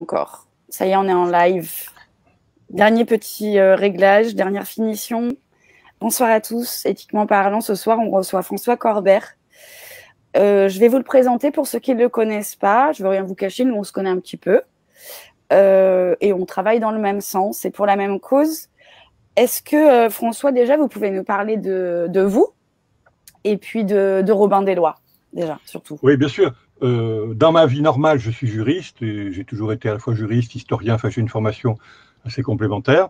Encore. Ça y est, on est en live. Dernier petit réglage, dernière finition. Bonsoir à tous. Éthiquement parlant, ce soir, on reçoit François Corbert. Je vais vous le présenter pour ceux qui ne le connaissent pas. Je ne veux rien vous cacher, nous, on se connaît un petit peu. Et on travaille dans le même sens et pour la même cause. Est-ce que, François, déjà, vous pouvez nous parler de vous et puis de Robin des Lois, déjà, surtout? Oui, bien sûr. Dans ma vie normale, je suis juriste et j'ai toujours été à la fois juriste, historien, enfin j'ai une formation assez complémentaire.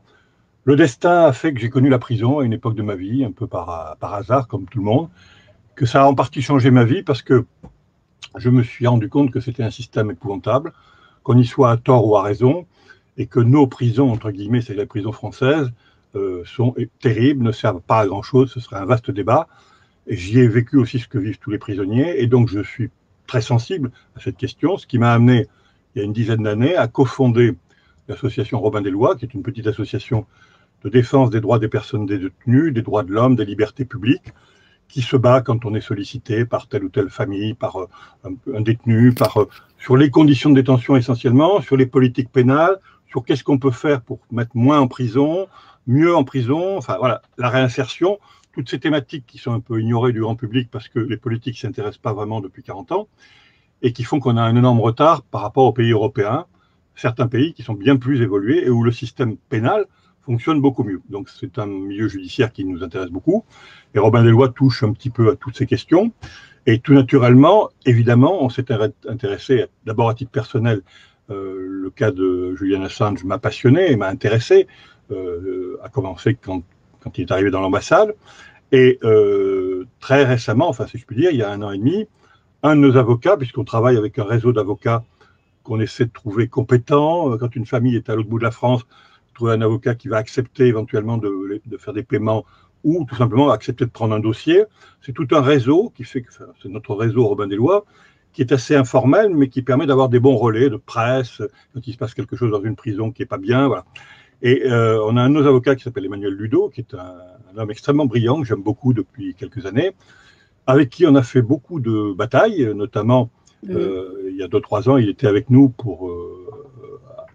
Le destin a fait que j'ai connu la prison à une époque de ma vie, un peu par hasard, comme tout le monde, que ça a en partie changé ma vie parce que je me suis rendu compte que c'était un système épouvantable, qu'on y soit à tort ou à raison, et que nos prisons, entre guillemets, c'est les prisons françaises, sont terribles, ne servent pas à grand-chose, ce serait un vaste débat. J'y ai vécu aussi ce que vivent tous les prisonniers, et donc je suis très sensible à cette question, ce qui m'a amené, il y a une dizaine d'années, à cofonder l'association Robin des Lois, qui est une petite association de défense des droits des personnes détenues, des droits de l'homme, des libertés publiques, qui se bat quand on est sollicité par telle ou telle famille, par un détenu, sur les conditions de détention essentiellement, sur les politiques pénales, sur qu'est-ce qu'on peut faire pour mettre moins en prison, mieux en prison, enfin voilà, la réinsertion, toutes ces thématiques qui sont un peu ignorées du grand public parce que les politiques ne s'y intéressent pas vraiment depuis 40 ans et qui font qu'on a un énorme retard par rapport aux pays européens, certains pays qui sont bien plus évolués et où le système pénal fonctionne beaucoup mieux. Donc c'est un milieu judiciaire qui nous intéresse beaucoup. Et Robin des Lois touche un petit peu à toutes ces questions. Et tout naturellement, évidemment, on s'est intéressé d'abord à titre personnel. Le cas de Julian Assange m'a passionné et m'a intéressé, à commencer quand il est arrivé dans l'ambassade. Et très récemment, enfin si je puis dire, il y a 1 an et demi, un de nos avocats, puisqu'on travaille avec un réseau d'avocats qu'on essaie de trouver compétent, quand une famille est à l'autre bout de la France, trouver un avocat qui va accepter éventuellement de faire des paiements ou tout simplement accepter de prendre un dossier. C'est tout un réseau qui fait que c'est notre réseau Robin des Lois, qui est assez informel, mais qui permet d'avoir des bons relais de presse quand il se passe quelque chose dans une prison qui n'est pas bien. Voilà. Et on a un de nos avocats qui s'appelle Emmanuel Ludo, qui est un homme extrêmement brillant, que j'aime beaucoup depuis quelques années, avec qui on a fait beaucoup de batailles, notamment il y a 2-3 ans, il était avec nous pour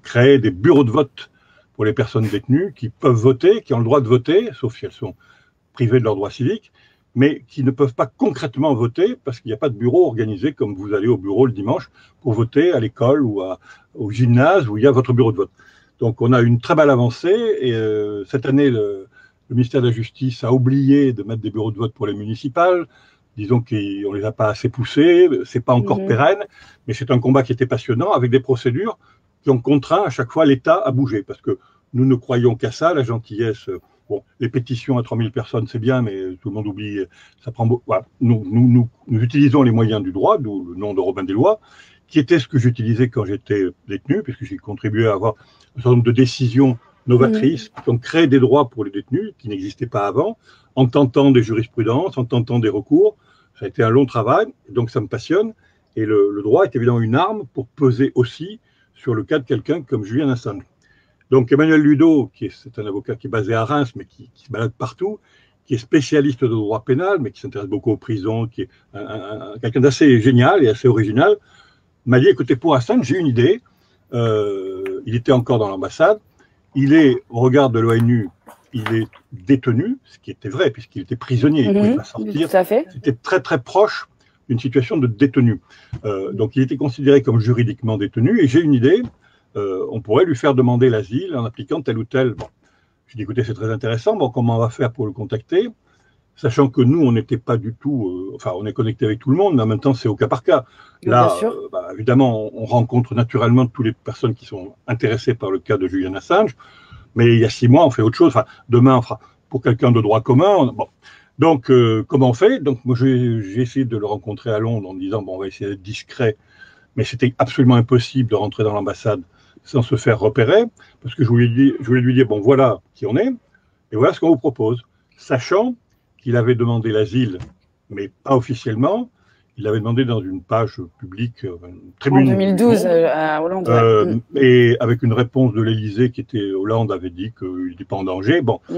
créer des bureaux de vote pour les personnes détenues qui peuvent voter, qui ont le droit de voter, sauf si elles sont privées de leurs droits civiques, mais qui ne peuvent pas concrètement voter parce qu'il n'y a pas de bureau organisé comme vous allez au bureau le dimanche pour voter à l'école ou au gymnase où il y a votre bureau de vote. Donc on a une très belle avancée et cette année, le ministère de la Justice a oublié de mettre des bureaux de vote pour les municipales. Disons qu'on ne les a pas assez poussés, c'est pas encore pérenne, mais c'est un combat qui était passionnant avec des procédures qui ont contraint à chaque fois l'État à bouger, parce que nous ne croyons qu'à ça, la gentillesse. Bon, les pétitions à 3000 personnes, c'est bien, mais tout le monde oublie, ça prend beaucoup. Voilà. Nous utilisons les moyens du droit, d'où le nom de Robin des Lois, qui était ce que j'utilisais quand j'étais détenu, puisque j'ai contribué à avoir un certain nombre de décisions novatrices qui ont créé des droits pour les détenus qui n'existaient pas avant, en tentant des jurisprudences, en tentant des recours. Ça a été un long travail, donc ça me passionne. Et le droit est évidemment une arme pour peser aussi sur le cas de quelqu'un comme Julian Assange. Donc Emmanuel Ludo, c'est un avocat qui est basé à Reims, mais qui se balade partout, qui est spécialiste de droit pénal, mais qui s'intéresse beaucoup aux prisons, qui est quelqu'un d'assez génial et assez original, m'a dit, écoutez, pour Assange, j'ai une idée. Il était encore dans l'ambassade. Il est, au regard de l'ONU, il est détenu, ce qui était vrai, puisqu'il était prisonnier, il ne pouvait pas sortir. C'était très, très proche d'une situation de détenu. Donc, il était considéré comme juridiquement détenu. Et j'ai une idée, on pourrait lui faire demander l'asile en appliquant tel ou tel. Bon. J'ai dit, écoutez, c'est très intéressant. Bon, comment on va faire pour le contacter? Sachant que nous, on n'était pas du tout... enfin, on est connecté avec tout le monde, mais en même temps, c'est au cas par cas. Là, évidemment, on rencontre naturellement toutes les personnes qui sont intéressées par le cas de Julian Assange, mais il y a 6 mois, on fait autre chose. Enfin, demain, on fera pour quelqu'un de droit commun. Bon. Donc, comment on fait? Donc, moi, j'ai essayé de le rencontrer à Londres en me disant, bon, on va essayer d'être discret, mais c'était absolument impossible de rentrer dans l'ambassade sans se faire repérer, parce que je voulais lui dire, bon, voilà qui on est, et voilà ce qu'on vous propose. Sachant qu'il avait demandé l'asile, mais pas officiellement. Il l'avait demandé dans une page publique, une tribune. En 2012, à Hollande. Et avec une réponse de l'Élysée qui était, Hollande avait dit qu'il n'était pas en danger. Bon, ça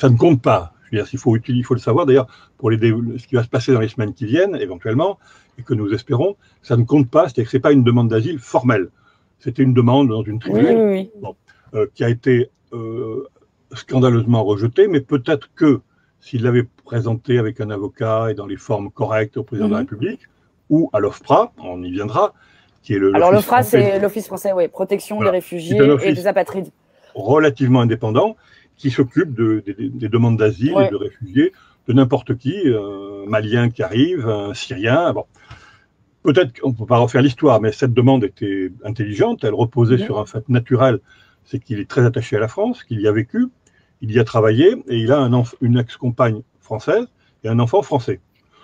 ne compte pas. Je veux dire, il faut le savoir. D'ailleurs, pour ce qui va se passer dans les semaines qui viennent, éventuellement, et que nous espérons, ça ne compte pas, c'est-à-dire que ce n'est pas une demande d'asile formelle. C'était une demande dans une tribune qui a été scandaleusement rejetée, mais peut-être que s'il l'avait présentée avec un avocat et dans les formes correctes au président de la République, ou à l'OFPRA, on y viendra, qui est alors l'OFPRA, c'est l'Office français, protection des réfugiés et des apatrides. Relativement indépendant, qui s'occupe des demandes d'asile et de réfugiés, de n'importe qui, un Malien qui arrive, un Syrien. Bon. Peut-être qu'on ne peut pas refaire l'histoire, mais cette demande était intelligente, elle reposait sur un fait naturel, c'est qu'il est très attaché à la France, qu'il y a vécu, il y a travaillé, et il a une ex-compagne française et un enfant français.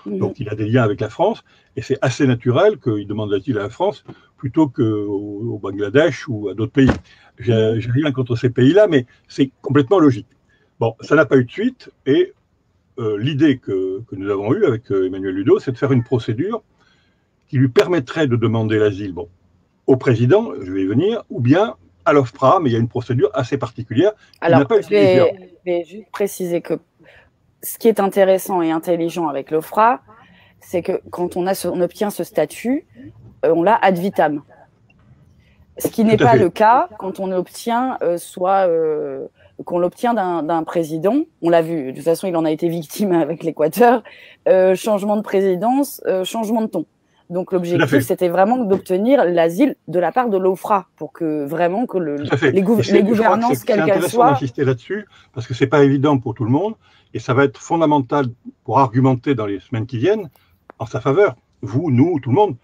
Donc il a des liens avec la France, et c'est assez naturel qu'il demande l'asile à la France plutôt qu'au Bangladesh ou à d'autres pays. J'ai rien contre ces pays-là, mais c'est complètement logique. Bon, ça n'a pas eu de suite, et l'idée que nous avons eue avec Emmanuel Ludo, c'est de faire une procédure qui lui permettrait de demander l'asile au président, je vais y venir, ou bien à l'OFPRA, mais il y a une procédure assez particulière. Alors, je vais juste préciser que ce qui est intéressant et intelligent avec l'OFPRA, c'est que quand on obtient ce statut, on l'a ad vitam. Ce qui n'est pas le cas quand on obtient qu'on l'obtient d'un président. On l'a vu, de toute façon, il en a été victime avec l'Équateur. Changement de présidence, changement de ton. Donc l'objectif, c'était vraiment d'obtenir l'asile de la part de l'OFPRA pour que vraiment que les gouvernances, quelles qu'elles soient. C'est intéressant d'insister là-dessus parce que c'est pas évident pour tout le monde et ça va être fondamental pour argumenter dans les semaines qui viennent en sa faveur. Vous, nous, tout le monde.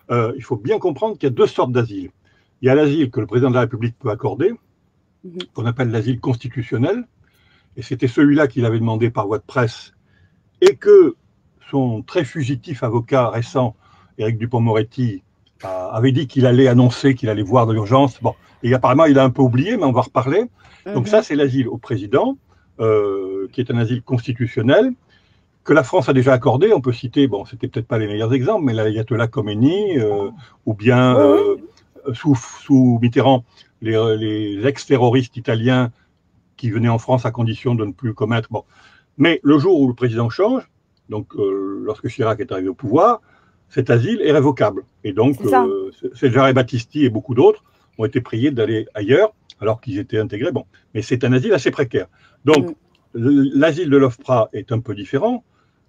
Il faut bien comprendre qu'il y a deux sortes d'asile. Il y a l'asile que le président de la République peut accorder, qu'on appelle l'asile constitutionnel, et c'était celui-là qu'il avait demandé par voie de presse, et que son très fugitif avocat récent, Éric Dupond-Moretti, avait dit qu'il allait annoncer, qu'il allait voir de l'urgence. Bon, et apparemment, il a un peu oublié, mais on va reparler. Donc ça, c'est l'asile au président, qui est un asile constitutionnel, que la France a déjà accordé. On peut citer, bon, c'était peut-être pas les meilleurs exemples, mais l'ayatollah Khomeini, ou bien sous Mitterrand, les ex-terroristes italiens qui venaient en France à condition de ne plus commettre. Bon. Mais le jour où le président change, donc lorsque Chirac est arrivé au pouvoir, cet asile est révocable. Et donc, Cesare Battisti et beaucoup d'autres ont été priés d'aller ailleurs, alors qu'ils étaient intégrés. Bon. Mais c'est un asile assez précaire. Donc, l'asile de l'OFPRA est un peu différent.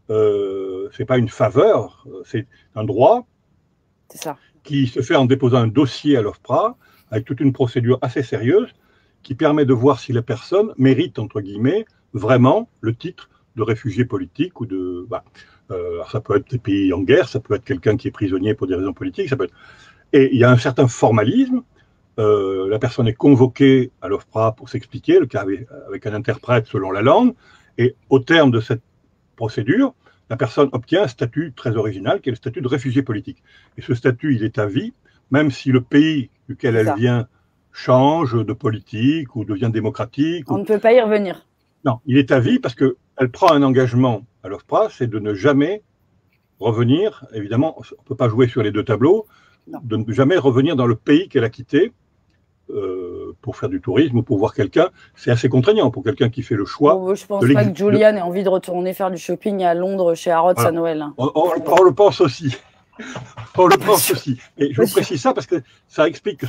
Ce n'est pas une faveur, c'est un droit qui se fait en déposant un dossier à l'OFPRA avec toute une procédure assez sérieuse qui permet de voir si la personne mérite, entre guillemets, vraiment le titre de réfugié politique ou de... alors ça peut être des pays en guerre, ça peut être quelqu'un qui est prisonnier pour des raisons politiques, ça peut être... Et il y a un certain formalisme. La personne est convoquée à l'OFPRA pour s'expliquer, le cas avec un interprète selon la langue, et au terme de cette procédure, la personne obtient un statut très original, qui est le statut de réfugié politique. Et ce statut, il est à vie, même si le pays duquel elle vient change de politique ou devient démocratique. On ne peut pas y revenir. Non, il est à vie parce qu'elle prend un engagement à l'OFPRA, c'est de ne jamais revenir, évidemment, on ne peut pas jouer sur les deux tableaux, de ne jamais revenir dans le pays qu'elle a quitté pour faire du tourisme ou pour voir quelqu'un. C'est assez contraignant pour quelqu'un qui fait le choix. Je pense pas que Julian ait envie de retourner faire du shopping à Londres chez Harrods à Noël. On le pense aussi. On le pense aussi. Et je vous précise ça parce que ça explique que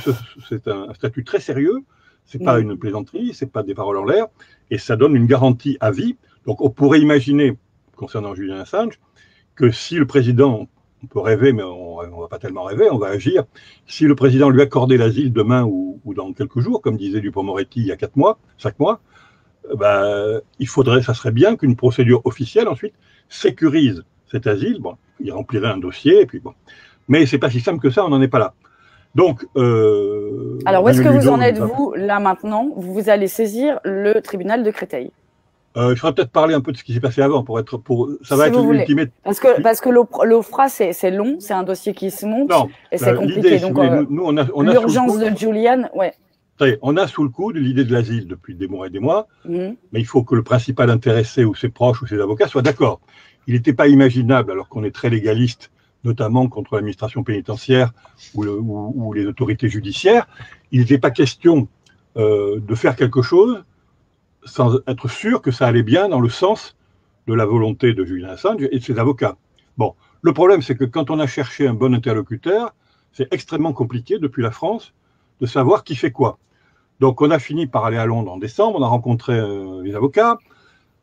c'est un statut très sérieux. C'est pas une plaisanterie, c'est pas des paroles en l'air, et ça donne une garantie à vie. Donc on pourrait imaginer, concernant Julian Assange, que si le président, on peut rêver, mais on ne va pas tellement rêver, on va agir, si le président lui accordait l'asile demain ou dans quelques jours, comme disait Dupond-Moretti il y a 5 mois, il faudrait, ça serait bien qu'une procédure officielle ensuite sécurise cet asile. Bon, il remplirait un dossier, et puis bon. Mais c'est pas si simple que ça, on n'en est pas là. Donc, alors, où est-ce que vous en êtes, vous, là, maintenant? Vous allez saisir le tribunal de Créteil. Je ferais peut-être parler un peu de ce qui s'est passé avant, ça va être l'ultimate. Parce que l'OFPRA, c'est long, c'est un dossiil qui se monte, et c'est compliqué. Donc, nous, on a l'urgence de Julian, on a sous le coude l'idée de l'asile depuis des mois et des mois, mais il faut que le principal intéressé ou ses proches ou ses avocats soient d'accord. Il n'était pas imaginable, alors qu'on est très légaliste, notamment contre l'administration pénitentiaire ou les autorités judiciaires, il n'était pas question de faire quelque chose sans être sûr que ça allait bien dans le sens de la volonté de Julian Assange et de ses avocats. Bon, Le problème, c'est que quand on a cherché un bon interlocuteur, c'est extrêmement compliqué depuis la France de savoir qui fait quoi. Donc on a fini par aller à Londres en décembre, on a rencontré les avocats,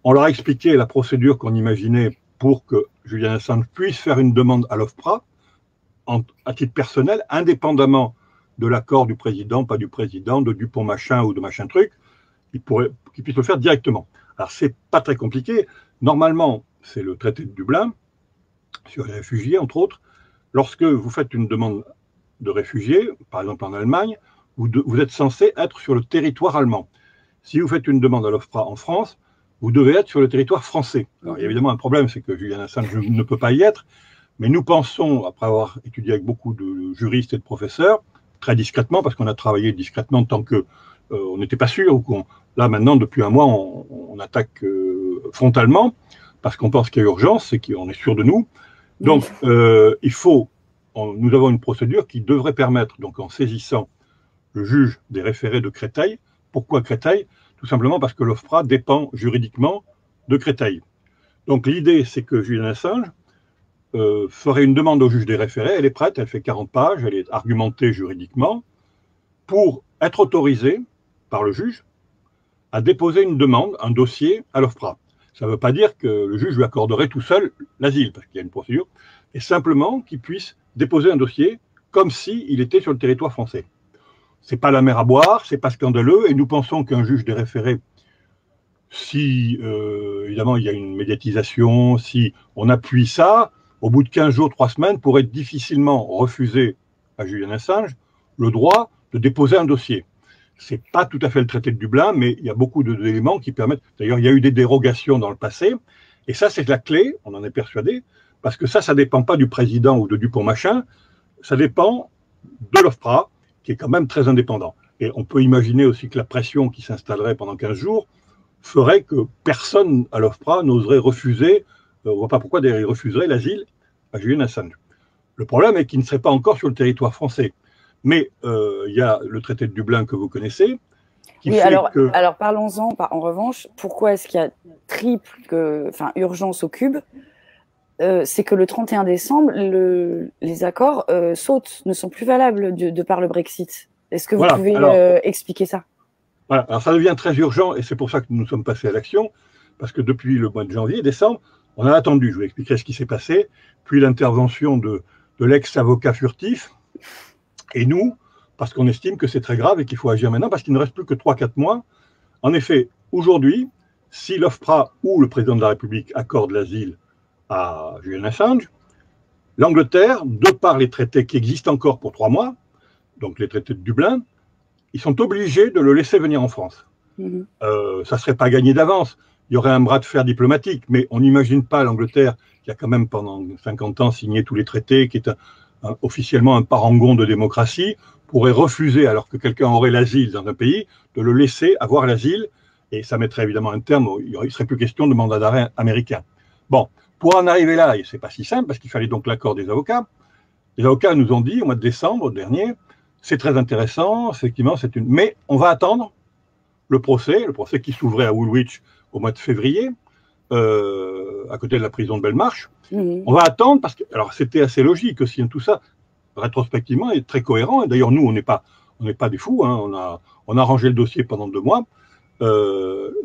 on leur a expliqué la procédure qu'on imaginait pour que Julian Assange puisse faire une demande à l'OFPRA à titre personnel, indépendamment de l'accord du président, pas du président, de Dupont machin ou de machin truc, qu'il puisse le faire directement. Alors c'est pas très compliqué. Normalement, c'est le traité de Dublin sur les réfugiés, entre autres. Lorsque vous faites une demande de réfugiés, par exemple en Allemagne, vous êtes censé être sur le territoire allemand. Si vous faites une demande à l'OFPRA en France, vous devez être sur le territoire français. Alors, il y a évidemment un problème, c'est que Julian Assange ne peut pas y être, mais nous pensons, après avoir étudié avec beaucoup de juristes et de professeurs, très discrètement, parce qu'on a travaillé discrètement tant que on n'était pas sûr, là maintenant, depuis un mois, on attaque frontalement, parce qu'on pense qu'il y a urgence et qu'on est sûr de nous. Donc, nous avons une procédure qui devrait permettre, donc en saisissant le juge des référés de Créteil. Pourquoi Créteil? Tout simplement parce que l'OFPRA dépend juridiquement de Créteil. Donc l'idée, c'est que Julian Assange ferait une demande au juge des référés, elle est prête, elle fait 40 pages, elle est argumentée juridiquement, pour être autorisée par le juge à déposer une demande, un dossier à l'OFPRA. Ça ne veut pas dire que le juge lui accorderait tout seul l'asile, parce qu'il y a une procédure, et simplement qu'il puisse déposer un dossier comme s'il était sur le territoire français. C'est pas la mer à boire, c'est pas scandaleux, et nous pensons qu'un juge des référés, si évidemment il y a une médiatisation, si on appuie ça, au bout de 15 jours, 3 semaines, pourrait difficilement refuser à Julian Assange le droit de déposer un dossier. C'est pas tout à fait le traité de Dublin, mais il y a beaucoup d'éléments qui permettent. D'ailleurs, il y a eu des dérogations dans le passé, et ça, c'est la clé, on en est persuadé, parce que ça dépend pas du président ou de Dupont machin, ça dépend de l'OFPRA, qui est quand même très indépendant. Et on peut imaginer aussi que la pression qui s'installerait pendant 15 jours ferait que personne à l'OFPRA n'oserait refuser, on ne voit pas pourquoi d'ailleurs il refuserait l'asile à Julian Assange. Le problème est qu'il ne serait pas encore sur le territoire français. Mais il y a le traité de Dublin que vous connaissez. Oui, alors parlons-en. En revanche, pourquoi est-ce qu'il y a urgence au cube? C'est que le 31 décembre, les accords sautent, ne sont plus valables de par le Brexit. Est-ce que vous pouvez expliquer ça? Voilà, alors ça devient très urgent et c'est pour ça que nous sommes passés à l'action, parce que depuis le mois de janvier, décembre, on a attendu, je vous expliquerai ce qui s'est passé, puis l'intervention de l'ex-avocat furtif, et nous, parce qu'on estime que c'est très grave et qu'il faut agir maintenant, parce qu'il ne reste plus que 3-4 mois. En effet, aujourd'hui, si l'OFPRA ou le président de la République accorde l'asile à Julian Assange, l'Angleterre, de par les traités qui existent encore pour 3 mois, donc les traités de Dublin, ils sont obligés de le laisser venir en France. Ça ne serait pas gagné d'avance. Il y aurait un bras de fer diplomatique, mais on n'imagine pas l'Angleterre, qui a quand même pendant 50 ans signé tous les traités, qui est officiellement un parangon de démocratie, pourrait refuser, alors que quelqu'un aurait l'asile dans un pays, de le laisser avoir l'asile, et ça mettrait évidemment un terme, il ne serait plus question de mandat d'arrêt américain. Bon, pour en arriver là, et c'est pas si simple, parce qu'il fallait donc l'accord des avocats. Les avocats nous ont dit, au mois de décembre dernier, c'est très intéressant, effectivement, mais on va attendre le procès qui s'ouvrait à Woolwich au mois de février, à côté de la prison de Belmarsh. On va attendre parce que, alors c'était assez logique aussi, tout ça, rétrospectivement, est très cohérent. Et d'ailleurs, nous, on n'est pas des fous, hein, on a rangé le dossier pendant 2 mois.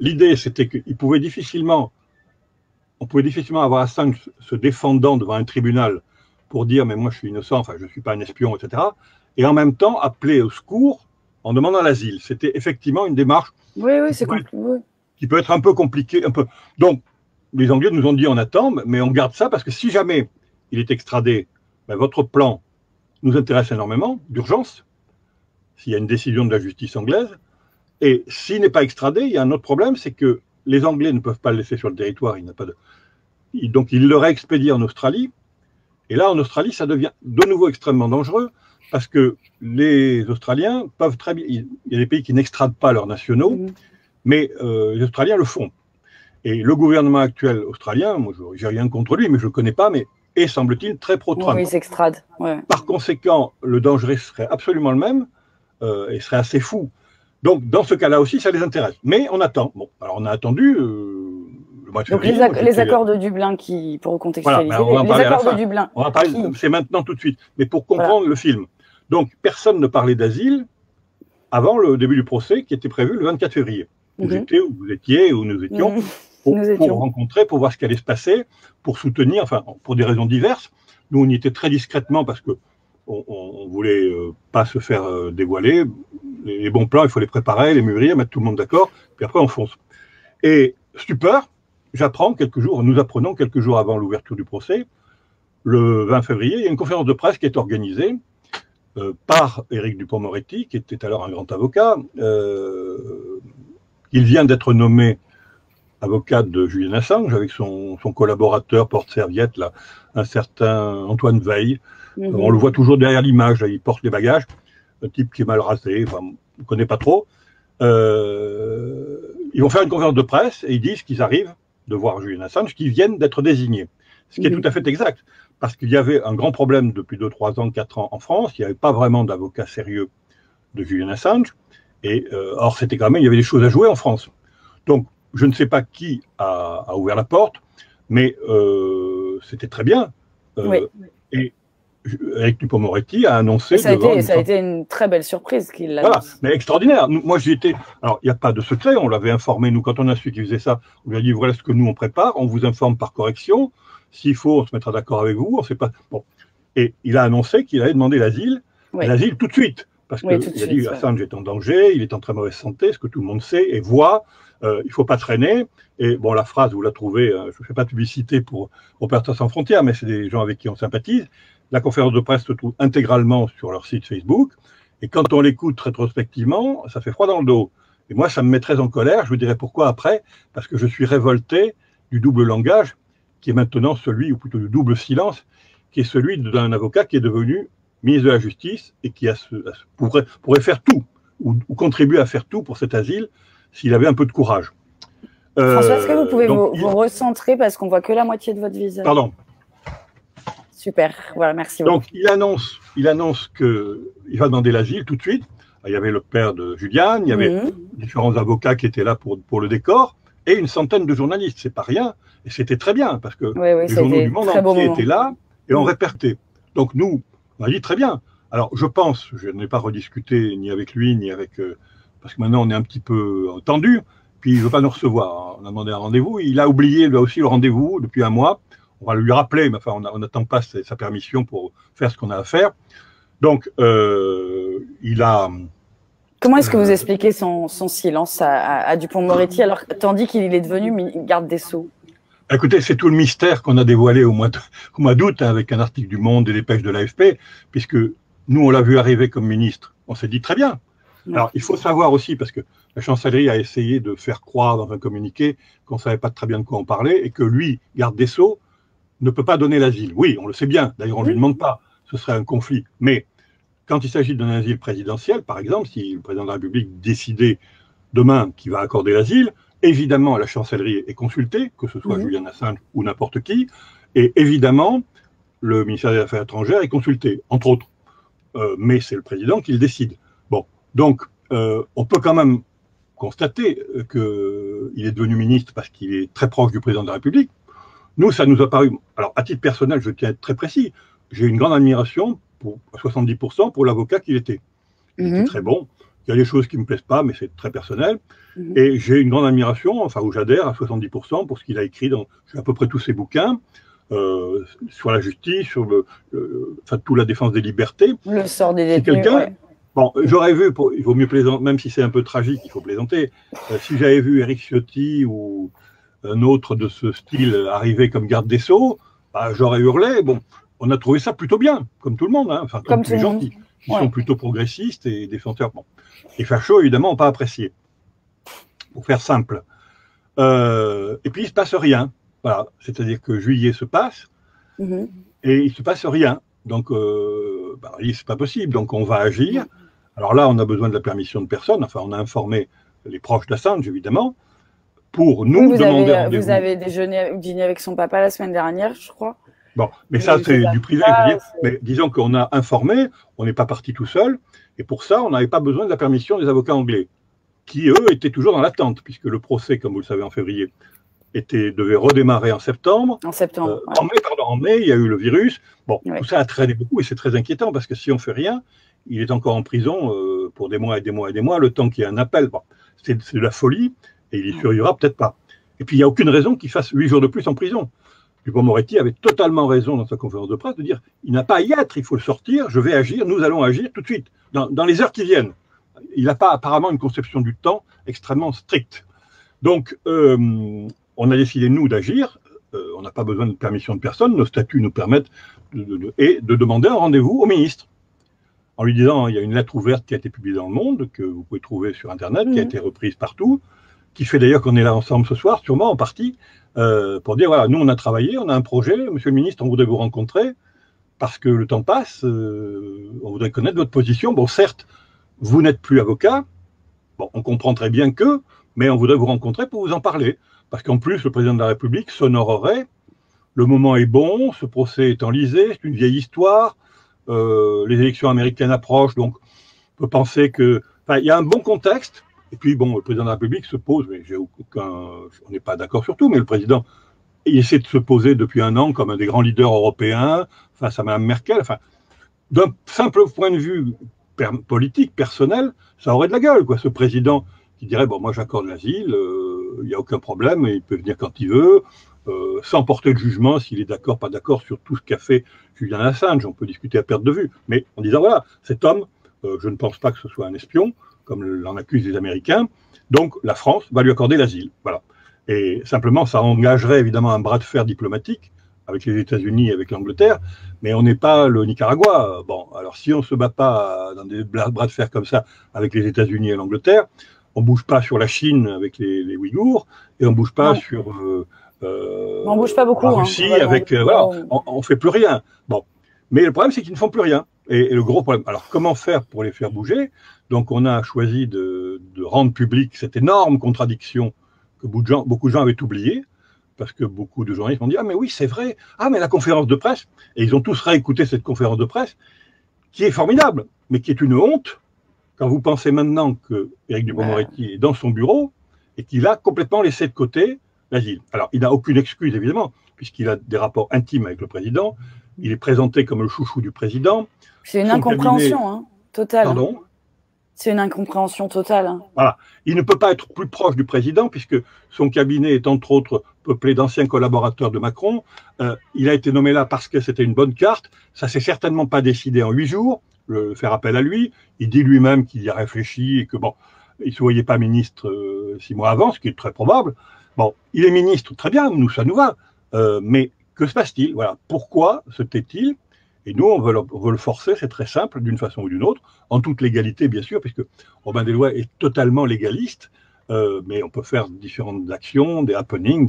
L'idée, c'était qu'on pouvait difficilement avoir Assange se défendant devant un tribunal pour dire, mais moi, je suis innocent, enfin, je ne suis pas un espion, etc. Et en même temps, appeler au secours en demandant l'asile. C'était effectivement une démarche qui peut être un peu compliquée. Donc, les Anglais nous ont dit on attend, mais on garde ça parce que si jamais il est extradé, ben, votre plan nous intéresse énormément, d'urgence, s'il y a une décision de la justice anglaise. Et s'il n'est pas extradé, il y a un autre problème, c'est que les Anglais ne peuvent pas le laisser sur le territoire. Donc, ils l'auraient expédié en Australie. Et là, en Australie, ça devient de nouveau extrêmement dangereux parce que les Australiens peuvent très bien. Il y a des pays qui n'extradent pas leurs nationaux, mais les Australiens le font. Et le gouvernement actuel australien, moi, j'ai rien contre lui, mais je le connais pas, mais est, semble-t-il, très pro-Trump. Oui, ils s'extradent. Ouais. Par conséquent, le danger serait absolument le même et serait assez fou. Donc, dans ce cas-là aussi, ça les intéresse. Mais on attend. Bon, alors on a attendu. Le mois de Donc février. les accords de Dublin pour contextualiser, les accords de Dublin. On va parler, c'est maintenant tout de suite. Mais pour comprendre le film. Donc, personne ne parlait d'asile avant le début du procès qui était prévu le 24 février. Vous étiez, où nous étions, pour rencontrer, pour voir ce qui allait se passer, pour soutenir, enfin, pour des raisons diverses. Nous, on y était très discrètement parce que on voulait pas se faire dévoiler. Les bons plans, il faut les préparer, les mûrir, mettre tout le monde d'accord, puis après on fonce. Et stupeur, nous apprenons quelques jours avant l'ouverture du procès, le 20 février, il y a une conférence de presse qui est organisée par Éric Dupond-Moretti, qui était alors un grand avocat. Il vient d'être nommé avocat de Julian Assange avec son collaborateur porte-serviette, là, un certain Antoine Veil. On le voit toujours derrière l'image, il porte les bagages, un type qui est mal rasé, enfin, on ne connaît pas trop. Ils vont faire une conférence de presse et ils disent qu'ils arrivent de voir Julian Assange, qu'ils viennent d'être désignés. Ce qui est tout à fait exact, parce qu'il y avait un grand problème depuis 2, 3 ans, 4 ans en France, il n'y avait pas vraiment d'avocat sérieux de Julian Assange, et or c'était quand même, il y avait des choses à jouer en France. Donc, je ne sais pas qui a ouvert la porte, mais c'était très bien. Et Éric Dupond-Moretti a annoncé... Ça a été une très belle surprise qu'il l'a annoncé. Mais extraordinaire. Moi, j'y étais... Alors, il n'y a pas de secret, on l'avait informé, nous, quand on a su qu'il faisait ça, on lui a dit, voilà ce que nous, on prépare, on vous informe par correction, s'il faut, on se mettra d'accord avec vous, on sait pas... Bon. Et il a annoncé qu'il allait demander l'asile tout de suite, parce qu'il a dit, Assange est en danger, il est en très mauvaise santé, ce que tout le monde sait et voit, il ne faut pas traîner. Et bon, la phrase, vous la trouvez, je ne fais pas de publicité pour Reporters sans frontières, mais c'est des gens avec qui on sympathise. La conférence de presse se trouve intégralement sur leur site Facebook. Et quand on l'écoute rétrospectivement, ça fait froid dans le dos. Et moi, ça me met très en colère. Je vous dirai pourquoi après. Parce que je suis révolté du double langage, qui est maintenant celui, ou plutôt du double silence, qui est celui d'un avocat qui est devenu ministre de la Justice et qui pourrait faire tout, ou contribuer à faire tout pour cet asile, s'il avait un peu de courage. François, est-ce que vous pouvez vous recentrer parce qu'on voit que la moitié de votre visage? Pardon. Super, voilà, merci beaucoup. Donc, il annonce qu'il va demander l'asile tout de suite. Il y avait le père de Julian, il y avait différents avocats qui étaient là pour le décor, et une centaine de journalistes, c'est pas rien, et c'était très bien, parce que les journaux du monde entier étaient là, et on répertait. Donc nous, on a dit très bien. Alors je pense, je n'ai pas rediscuté ni avec lui, ni avec... parce que maintenant on est un petit peu tendu, puis il ne veut pas nous recevoir. On a demandé un rendez-vous, il a oublié lui aussi le rendez-vous depuis un mois. On va lui rappeler, mais enfin, on n'attend pas sa permission pour faire ce qu'on a à faire. Donc, il a... Comment est-ce que vous expliquez son silence à Dupond-Moretti, alors tandis qu'il est devenu garde des Sceaux? Écoutez, c'est tout le mystère qu'on a dévoilé au mois d'août, hein, avec un article du Monde et des pages de l'AFP, puisque nous, on l'a vu arriver comme ministre. On s'est dit très bien. Alors, il faut savoir aussi, parce que la chancellerie a essayé de faire croire dans un communiqué qu'on ne savait pas très bien de quoi on parlait, et que lui, garde des Sceaux, ne peut pas donner l'asile. Oui, on le sait bien. D'ailleurs, on ne lui demande pas. Ce serait un conflit. Mais quand il s'agit d'un asile présidentiel, par exemple, si le président de la République décidait demain qu'il va accorder l'asile, évidemment, la chancellerie est consultée, que ce soit Julian Assange ou n'importe qui, et évidemment, le ministère des Affaires étrangères est consulté, entre autres. Mais c'est le président qui le décide. Bon, donc, on peut quand même constater qu'il est devenu ministre parce qu'il est très proche du président de la République. Nous, ça nous a paru... Alors, à titre personnel, je tiens à être très précis, j'ai une grande admiration, à 70%, pour l'avocat qu'il était. Il était très bon. Il y a des choses qui ne me plaisent pas, mais c'est très personnel. Et j'ai une grande admiration, enfin, où j'adhère à 70% pour ce qu'il a écrit dans à peu près tous ses bouquins, sur la justice, sur enfin, toute la défense des libertés. Le sort des détenus, Bon, j'aurais vu, il vaut mieux plaisanter, même si c'est un peu tragique, il faut plaisanter. Si j'avais vu Éric Ciotti ou un autre de ce style arriver comme garde des Sceaux, bah, j'aurais hurlé. Bon, on a trouvé ça plutôt bien, comme tout le monde, hein, enfin, comme tous les gens qui sont plutôt progressistes et défenseurs. Bon. Et Fachot, évidemment, n'a pas apprécié, pour faire simple. Et puis, il ne se passe rien. Voilà. C'est-à-dire que juillet se passe, et il ne se passe rien. Donc, c'est pas possible. Donc, on va agir. Alors là, on a besoin de la permission de personne. Enfin, on a informé les proches d'Assange, évidemment, pour nous demander rendez-vous. Vous avez dîné avec son papa la semaine dernière, je crois. Bon, mais ça, c'est du privé. Mais disons qu'on a informé, on n'est pas parti tout seul, et pour ça, on n'avait pas besoin de la permission des avocats anglais, qui, eux, étaient toujours dans l'attente, puisque le procès, comme vous le savez, en février, devait redémarrer en septembre. En septembre. En mai, il y a eu le virus. Bon, Ouais. tout ça a traîné beaucoup et c'est très inquiétant parce que si on fait rien, il est encore en prison pour des mois et des mois et des mois, le temps qu'il y ait un appel. Bon, c'est de la folie et il y survivra peut-être pas. Et puis, il n'y a aucune raison qu'il fasse 8 jours de plus en prison. Dupond-Moretti avait totalement raison dans sa conférence de presse de dire il n'a pas à y être, il faut le sortir, je vais agir, nous allons agir tout de suite, dans les heures qui viennent. Il n'a pas apparemment une conception du temps extrêmement stricte. Donc, on a décidé, nous, d'agir. On n'a pas besoin de permission de personne. Nos statuts nous permettent de demander un rendez-vous au ministre. En lui disant, il y a une lettre ouverte qui a été publiée dans Le Monde, que vous pouvez trouver sur Internet, qui a été reprise partout, qui fait d'ailleurs qu'on est là ensemble ce soir, sûrement en partie, pour dire, voilà, nous, on a travaillé, on a un projet. Monsieur le ministre, on voudrait vous rencontrer, parce que le temps passe, on voudrait connaître votre position. Bon, certes, vous n'êtes plus avocat. Bon, on comprend très bien que, mais on voudrait vous rencontrer pour vous en parler. Parce qu'en plus, le président de la République s'honorerait. Le moment est bon, ce procès est enlisé, c'est une vieille histoire. Les élections américaines approchent, donc on peut penser que... Enfin, il y a un bon contexte. Et puis, bon, le président de la République se pose, mais on n'est pas d'accord sur tout, mais le président, il essaie de se poser depuis un an comme un des grands leaders européens face à Mme Merkel. Enfin, d'un simple point de vue politique, personnel, ça aurait de la gueule, quoi, ce président qui dirait, bon, moi j'accorde l'asile, il n'y a aucun problème, il peut venir quand il veut, sans porter de jugement s'il est d'accord, pas d'accord sur tout ce qu'a fait Julian Assange, on peut discuter à perte de vue, mais en disant, voilà, cet homme, je ne pense pas que ce soit un espion, comme l'en accusent les Américains, donc la France va lui accorder l'asile, voilà. Et simplement, ça engagerait évidemment un bras de fer diplomatique avec les États-Unis et avec l'Angleterre, mais on n'est pas le Nicaragua. Bon, alors si on ne se bat pas dans des bras de fer comme ça avec les États-Unis et l'Angleterre, on ne bouge pas sur la Chine avec les Ouïghours, et on ne bouge pas sur on bouge pas beaucoup, la Russie, avec... voilà, on ne fait plus rien. Bon. Mais le problème, c'est qu'ils ne font plus rien. Et le gros problème... Alors, comment faire pour les faire bouger? Donc, on a choisi de rendre publique cette énorme contradiction que beaucoup de gens avaient oubliée, parce que beaucoup de journalistes m'ont dit « Ah, mais oui, c'est vrai. Ah, mais la conférence de presse... » Et ils ont tous réécouté cette conférence de presse, qui est formidable, mais qui est une honte, quand vous pensez maintenant que Éric Dupond-Moretti est dans son bureau, et qu'il a complètement laissé de côté l'asile. Alors, il n'a aucune excuse, évidemment, puisqu'il a des rapports intimes avec le président. Il est présenté comme le chouchou du président. C'est une incompréhension totale. Pardon ? C'est une incompréhension totale. Voilà. Il ne peut pas être plus proche du président, puisque son cabinet est entre autres peuplé d'anciens collaborateurs de Macron. Il a été nommé là parce que c'était une bonne carte. Ça ne s'est certainement pas décidé en 8 jours, faire appel à lui. Il dit lui-même qu'il y a réfléchi et que, bon, il ne se voyait pas ministre 6 mois avant, ce qui est très probable. Bon, il est ministre, très bien, nous, ça nous va. Mais que se passe-t-il? Voilà. Pourquoi se tait-il? Et nous, on veut le forcer, c'est très simple, d'une façon ou d'une autre, en toute légalité, bien sûr, puisque Robin des Lois est totalement légaliste, mais on peut faire différentes actions, des happenings,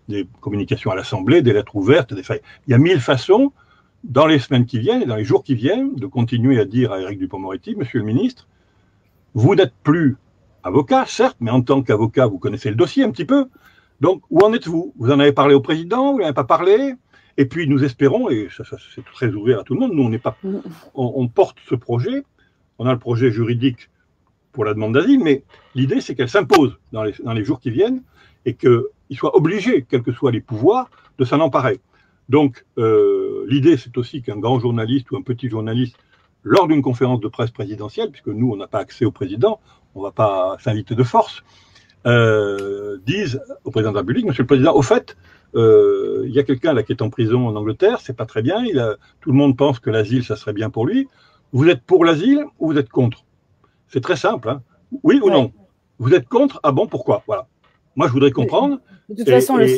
des communications à l'Assemblée, des lettres ouvertes, il y a 1000 façons, dans les semaines qui viennent et dans les jours qui viennent, de continuer à dire à Éric Dupond-Moretti, Monsieur le ministre, vous n'êtes plus avocat, certes, mais en tant qu'avocat, vous connaissez le dossier un petit peu, donc où en êtes-vous? Vous en avez parlé au président, vous n'en avez pas parlé? Et puis nous espérons, et ça c'est très ouvert à tout le monde, nous on porte ce projet, on a le projet juridique pour la demande d'asile, mais l'idée c'est qu'elle s'impose dans les jours qui viennent et qu'il soit obligé, quels que soient les pouvoirs, de s'en emparer. Donc l'idée c'est aussi qu'un grand journaliste ou un petit journaliste, lors d'une conférence de presse présidentielle, puisque nous on n'a pas accès au président, on ne va pas s'inviter de force, disent au président de la République, Monsieur le Président, au fait, il y a quelqu'un là qui est en prison en Angleterre, c'est pas très bien, tout le monde pense que l'asile, ça serait bien pour lui. Vous êtes pour l'asile ou vous êtes contre? C'est très simple, hein. Oui ou non? Vous êtes contre? Ah bon, pourquoi? Voilà. Moi, je voudrais comprendre. De toute façon, le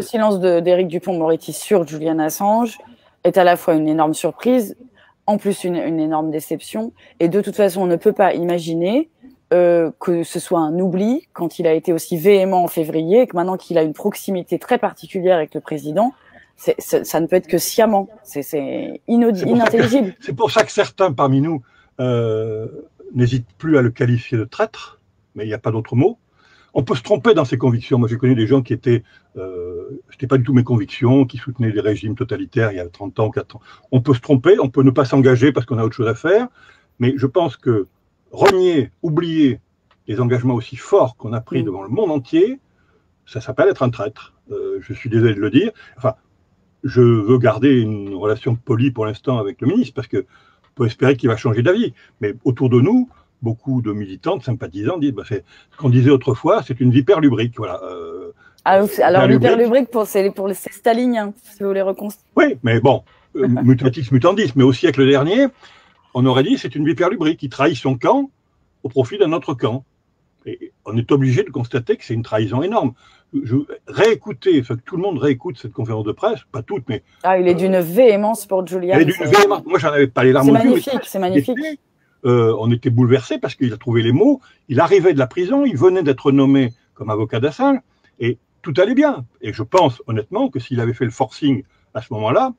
silence d'Éric Dupond-Moretti sur Julian Assange est à la fois une énorme surprise, en plus une énorme déception, et de toute façon, on ne peut pas imaginer que ce soit un oubli quand il a été aussi véhément en février et que maintenant qu'il a une proximité très particulière avec le président, ça ne peut être que sciemment. C'est inintelligible. C'est pour ça que certains parmi nous n'hésitent plus à le qualifier de traître, mais il n'y a pas d'autre mot. On peut se tromper dans ses convictions. Moi, j'ai connu des gens qui étaient... c'était pas du tout mes convictions, qui soutenaient des régimes totalitaires il y a 30 ans, 4 ans. On peut se tromper, on peut ne pas s'engager parce qu'on a autre chose à faire, mais je pense que renier, oublier les engagements aussi forts qu'on a pris devant le monde entier, ça s'appelle être un traître. je suis désolé de le dire. Enfin, je veux garder une relation polie pour l'instant avec le ministre, parce qu'on peut espérer qu'il va changer d'avis. Mais autour de nous, beaucoup de militants, de sympathisants disent, c'est ce qu'on disait autrefois, c'est une vipère lubrique. Voilà. Alors, l'hyperlubrique, c'est stalinien, si vous voulez reconstruire. Oui, mais bon, mutatis mutandis, mais au siècle dernier, on aurait dit c'est une vipère lubrique qui trahit son camp au profit d'un autre camp. Et on est obligé de constater que c'est une trahison énorme. Réécouter, que tout le monde réécoute cette conférence de presse, pas toute, mais... il est d'une véhémence pour Giuliani. Il est d'une véhémence. Moi, j'en avais pas les larmes aux yeux. C'est magnifique. On était bouleversés parce qu'il a trouvé les mots. Il arrivait de la prison, il venait d'être nommé comme avocat d'Assange, et tout allait bien. Et je pense, honnêtement, que s'il avait fait le forcing à ce moment-là,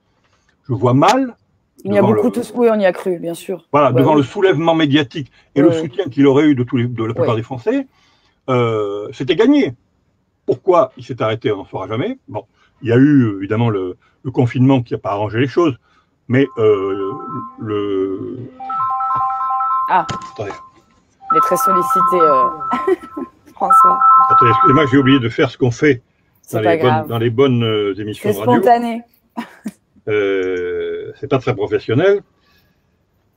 je vois mal... Il y a beaucoup oui, on y a cru, bien sûr. Voilà, devant le soulèvement médiatique et le soutien qu'il aurait eu de la plupart des Français, c'était gagné. Pourquoi il s'est arrêté, on n'en saura jamais. Bon, il y a eu évidemment le confinement qui n'a pas arrangé les choses, mais Attendez. Il est très sollicité, François. Attendez, excusez-moi, j'ai oublié de faire ce qu'on fait dans les bonnes émissions de radio. C'est spontané. C'est pas très professionnel,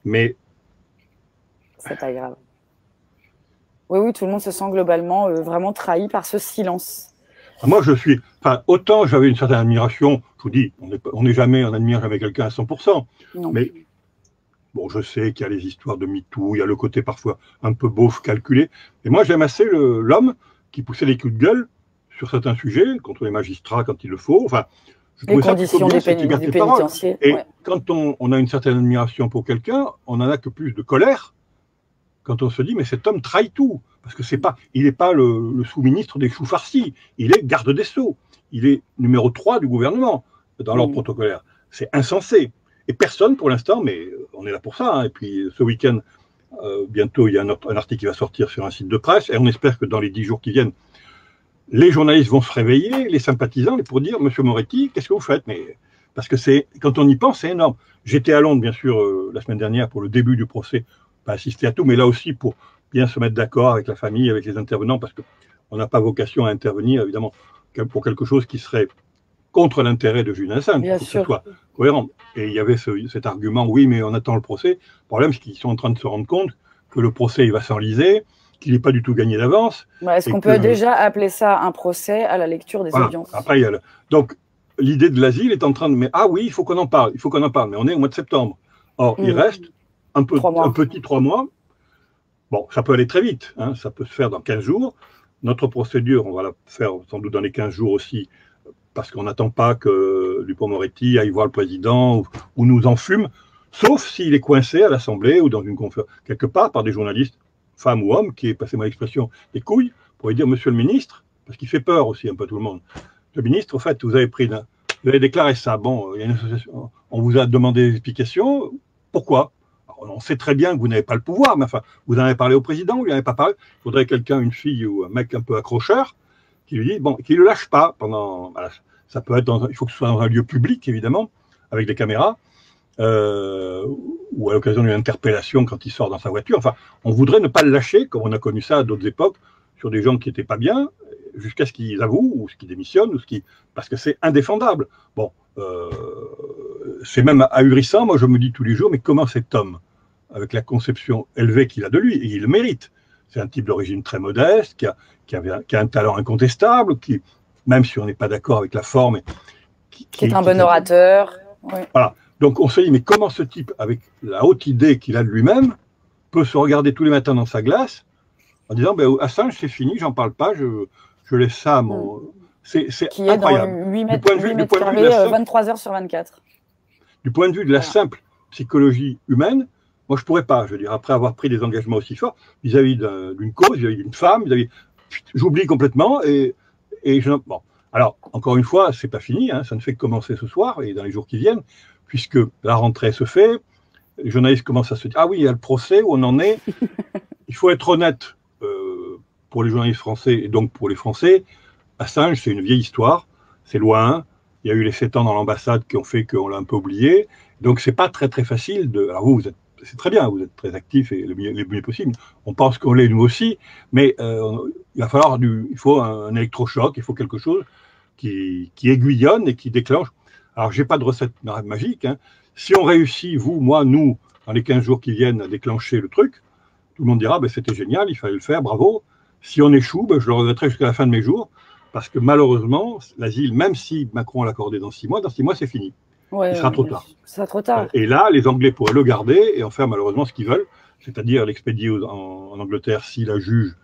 mais... C'est pas grave. Oui, tout le monde se sent globalement vraiment trahi par ce silence. Moi, autant j'avais une certaine admiration, je vous dis, on n'admire jamais quelqu'un à 100%, non. Mais bon, je sais qu'il y a les histoires de MeToo, il y a le côté parfois un peu beauf, calculé, et moi j'aime assez l'homme qui poussait des coups de gueule sur certains sujets, contre les magistrats quand il le faut, enfin... Les conditions des pénitenciers. Et quand on a une certaine admiration pour quelqu'un, on n'en a que plus de colère quand on se dit mais cet homme trahit tout. Parce que il n'est pas le sous-ministre des choux farcis, il est garde des Sceaux. Il est numéro 3 du gouvernement dans l'ordre protocolaire. C'est insensé. Et personne pour l'instant, mais on est là pour ça. Et puis ce week-end, bientôt, il y a un article qui va sortir sur un site de presse et on espère que dans les 10 jours qui viennent, les journalistes vont se réveiller, les sympathisants, pour dire, Monsieur Moretti, qu'est-ce que vous faites? Mais parce que quand on y pense, c'est énorme. J'étais à Londres, bien sûr, la semaine dernière pour le début du procès, pas assister à tout, mais là aussi pour bien se mettre d'accord avec la famille, avec les intervenants, parce qu'on n'a pas vocation à intervenir, évidemment, pour quelque chose qui serait contre l'intérêt de Julian Assange, pour que ce soit cohérent. Et il y avait cet argument, oui, mais on attend le procès. Le problème, c'est qu'ils sont en train de se rendre compte que le procès, il va s'enliser, qu'il n'est pas du tout gagné d'avance. Est-ce qu'on peut déjà appeler ça un procès à la lecture des audiences? Après, donc, l'idée de l'asile est en train de... Mais oui, il faut qu'on en parle, mais on est au mois de septembre. Or, il reste un petit 3 mois. Bon, ça peut aller très vite, hein, ça peut se faire dans 15 jours. Notre procédure, on va la faire sans doute dans les 15 jours aussi, parce qu'on n'attend pas que Dupond-Moretti aille voir le président ou nous enfume, sauf s'il est coincé à l'Assemblée ou dans une conférence, quelque part, par des journalistes, femmes ou hommes, qui est, passez-moi l'expression, des couilles, pour lui dire, Monsieur le ministre, parce qu'il fait peur aussi un peu tout le monde. Le ministre, au fait, vous avez déclaré ça. Bon, il y a une association, on vous a demandé des explications. Pourquoi? Alors, on sait très bien que vous n'avez pas le pouvoir, mais enfin, vous en avez parlé au président, vous n'en avez pas parlé. Il faudrait quelqu'un, une fille ou un mec un peu accrocheur, qui lui dit, bon, qui ne le lâche pas pendant. Voilà, ça peut être il faut que ce soit dans un lieu public, évidemment, avec des caméras. Ou à l'occasion d'une interpellation quand il sort dans sa voiture. Enfin, on voudrait ne pas le lâcher, comme on a connu ça à d'autres époques, sur des gens qui n'étaient pas bien, jusqu'à ce qu'ils avouent, ou ce qu'ils démissionnent, parce que c'est indéfendable. Bon, c'est même ahurissant, moi je me dis tous les jours, mais comment cet homme, avec la conception élevée qu'il a de lui, et il le mérite, c'est un type d'origine très modeste, qui a un talent incontestable, qui, même si on n'est pas d'accord avec la forme... Qui est un bon orateur. Oui. Voilà. Donc on se dit, mais comment ce type, avec la haute idée qu'il a de lui-même, peut se regarder tous les matins dans sa glace en disant, Assange, c'est fini, j'en parle pas, je laisse ça à mon... C'est qui incroyable. Est dans 8 mètres carrés, 23 heures sur 24. Du point de vue de la simple psychologie humaine, moi je pourrais pas, je veux dire, après avoir pris des engagements aussi forts, vis-à-vis d'une cause, vis-à-vis d'une femme, j'oublie complètement, bon. Alors, encore une fois, c'est pas fini, hein, ça ne fait que commencer ce soir et dans les jours qui viennent, puisque la rentrée se fait, les journalistes commencent à se dire, ah oui, il y a le procès, où on en est. Il faut être honnête pour les journalistes français et donc pour les Français. Assange, c'est une vieille histoire, c'est loin. Il y a eu les 7 ans dans l'ambassade qui ont fait qu'on l'a un peu oublié. Donc, c'est pas très, très facile de... Alors, c'est très bien, vous êtes très actifs et le mieux possible. On pense qu'on l'est nous aussi, mais il va falloir il faut un électrochoc, il faut quelque chose qui aiguillonne et qui déclenche. Alors, j'ai pas de recette magique. Hein. Si on réussit, vous, moi, nous, dans les 15 jours qui viennent, à déclencher le truc, tout le monde dira, ben, c'était génial, il fallait le faire, bravo. Si on échoue, ben, je le regretterai jusqu'à la fin de mes jours, parce que malheureusement, l'asile, même si Macron l'a accordé dans 6 mois, c'est fini. Ouais, il sera trop tard. Ça sera trop tard. Et là, les Anglais pourraient le garder et en faire malheureusement ce qu'ils veulent, c'est-à-dire l'expédier en Angleterre si la juge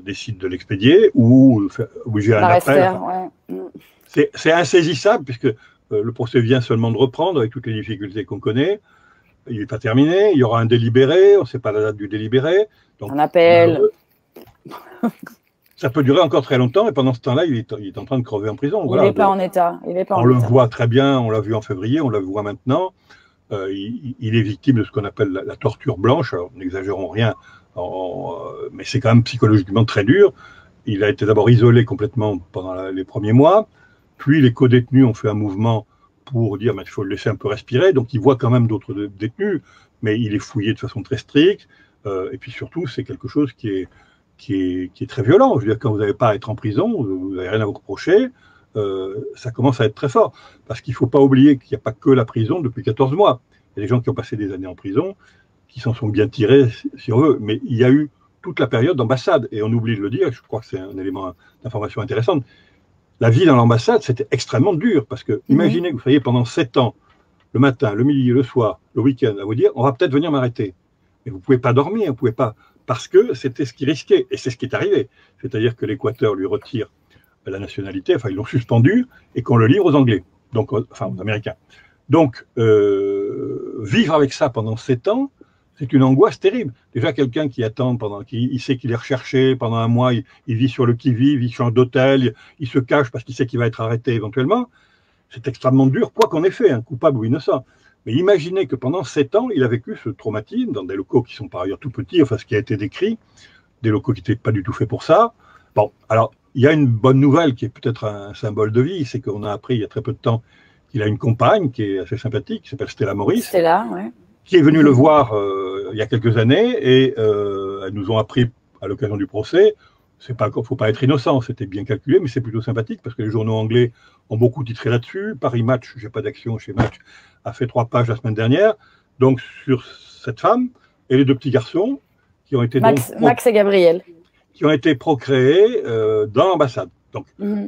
décide de l'expédier ou obliger un appel. Enfin, ouais. C'est insaisissable puisque le procès vient seulement de reprendre avec toutes les difficultés qu'on connaît. Il n'est pas terminé, il y aura un délibéré, on ne sait pas la date du délibéré. Donc, un appel. Ça peut durer encore très longtemps et pendant ce temps-là, il est en train de crever en prison. Il n'est pas en état. On le voit très bien, on l'a vu en février, on le voit maintenant. Il est victime de ce qu'on appelle la torture blanche. Alors, n'exagérons rien, mais c'est quand même psychologiquement très dur. Il a été d'abord isolé complètement pendant les premiers mois, puis les co-détenus ont fait un mouvement pour dire qu'il faut le laisser un peu respirer. Donc il voit quand même d'autres détenus, mais il est fouillé de façon très stricte. Et puis surtout, c'est quelque chose qui est très violent. Je veux dire, quand vous n'avez pas à être en prison, vous n'avez rien à vous reprocher, ça commence à être très fort. Parce qu'il ne faut pas oublier qu'il n'y a pas que la prison depuis 14 mois. Il y a des gens qui ont passé des années en prison, qui s'en sont bien tirés, si on veut. Mais il y a eu toute la période d'ambassade. Et on oublie de le dire, je crois que c'est un élément d'information intéressante. La vie dans l'ambassade, c'était extrêmement dur. Parce que, imaginez que vous soyez pendant 7 ans, le matin, le midi, le soir, le week-end, à vous dire, on va peut-être venir m'arrêter. Mais vous ne pouvez pas dormir, vous ne pouvez pas... Parce que c'était ce qui risquait, et c'est ce qui est arrivé. C'est-à-dire que l'Équateur lui retire la nationalité, enfin ils l'ont suspendu, et qu'on le livre aux Anglais, donc enfin aux Américains. Donc, vivre avec ça pendant 7 ans, c'est une angoisse terrible. Déjà, quelqu'un qui attend, il sait qu'il est recherché pendant un mois, il vit sur le qui-vive, il change d'hôtel, il se cache parce qu'il sait qu'il va être arrêté éventuellement, c'est extrêmement dur, quoi qu'on ait fait, hein, coupable ou innocent. Mais imaginez que pendant 7 ans, il a vécu ce traumatisme dans des locaux qui sont par ailleurs tout petits, enfin ce qui a été décrit, des locaux qui n'étaient pas du tout faits pour ça. Bon, alors, il y a une bonne nouvelle qui est peut-être un symbole de vie, c'est qu'on a appris il y a très peu de temps qu'il a une compagne qui est assez sympathique, qui s'appelle Stella Maurice, ouais. Qui est venue le voir il y a quelques années et elles nous ont appris à l'occasion du procès. Il ne faut pas être innocent, c'était bien calculé, mais c'est plutôt sympathique parce que les journaux anglais ont beaucoup titré là-dessus. Paris Match, j'ai pas d'action chez Match, a fait 3 pages la semaine dernière. Donc sur cette femme et les 2 petits garçons qui ont été Max et Gabriel, qui ont été procréés dans l'ambassade. Donc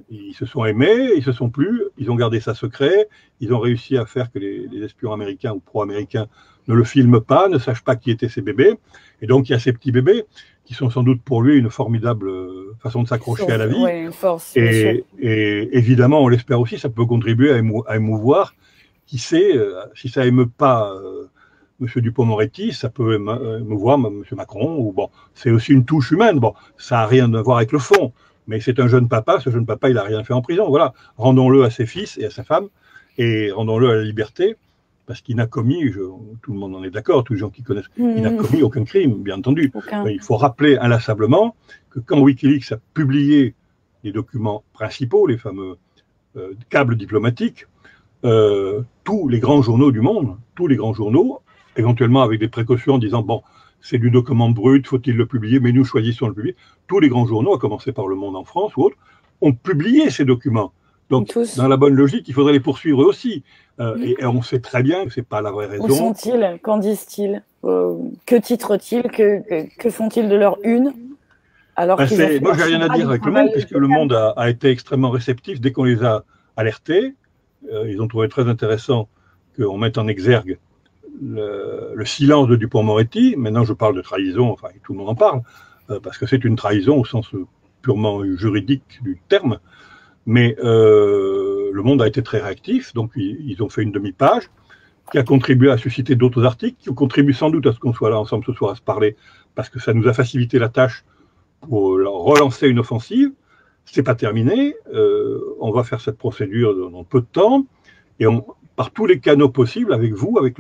ils se sont aimés, ils se sont plu, ils ont gardé ça secret, ils ont réussi à faire que les espions américains ou pro-américains ne le filment pas, ne sachent pas qui étaient ces bébés. Et donc il y a ces petits bébés qui sont sans doute pour lui une formidable façon de s'accrocher à la vie. Ouais, une force, et évidemment, on l'espère aussi, ça peut contribuer à émouvoir. Qui sait, si ça émeut pas M. Dupond-Moretti, ça peut émouvoir M. Macron. Ou bon, c'est aussi une touche humaine. Bon, ça n'a rien à voir avec le fond. Mais c'est un jeune papa. Ce jeune papa, il n'a rien fait en prison. Voilà. Rendons-le à ses fils et à sa femme. Et rendons-le à la liberté. Parce qu'il n'a commis, tout le monde en est d'accord, tous les gens qui connaissent, il n'a commis aucun crime, bien entendu. Mais il faut rappeler inlassablement que quand Wikileaks a publié les documents principaux, les fameux câbles diplomatiques, tous les grands journaux du monde, tous les grands journaux, éventuellement avec des précautions en disant, bon, c'est du document brut, faut-il le publier, mais nous choisissons de le publier. Tous les grands journaux, à commencer par Le Monde en France ou autres, ont publié ces documents. Donc, dans la bonne logique, il faudrait les poursuivre eux aussi. Et on sait très bien que ce n'est pas la vraie raison. Où sont-ils? Qu'en disent-ils? Que titrent-ils? Que font-ils de leur une? Alors moi, j'ai rien à dire avec Le Monde, puisque Le Monde a été extrêmement réceptif dès qu'on les a alertés. Ils ont trouvé très intéressant qu'on mette en exergue le silence de Dupond-Moretti. Maintenant, je parle de trahison, enfin, tout le monde en parle, parce que c'est une trahison au sens purement juridique du terme. Mais Le Monde a été très réactif, donc ils ont fait une demi-page qui a contribué à susciter d'autres articles, qui contribuent sans doute à ce qu'on soit là ensemble ce soir à se parler, parce que ça nous a facilité la tâche pour relancer une offensive. C'est pas terminé, on va faire cette procédure dans peu de temps, et par tous les canaux possibles, avec vous, avec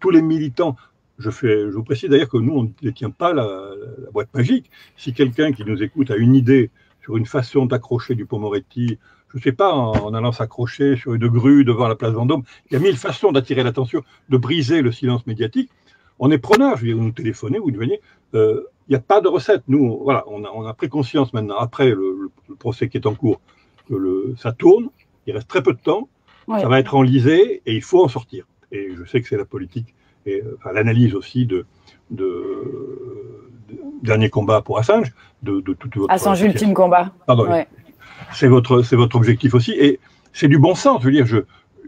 tous les militants. Je vous précise d'ailleurs que nous, on ne détient pas la boîte magique. Si quelqu'un qui nous écoute a une idée sur une façon d'accrocher Dupond-Moretti, je ne sais pas, en allant s'accrocher sur une grue devant la place Vendôme, il y a 1000 façons d'attirer l'attention, de briser le silence médiatique. On est preneurs, je veux dire, vous nous téléphonez, vous nous venez. Il n'y a pas de recette. Nous, voilà, on a pris conscience maintenant, après le procès qui est en cours, que ça tourne, il reste très peu de temps, ça va être enlisé et il faut en sortir. Et je sais que c'est la politique et l'analyse aussi de dernier combat pour Assange, de toute votre Assange ultime combat. Pardon, c'est votre objectif aussi. Et c'est du bon sens. Je veux dire,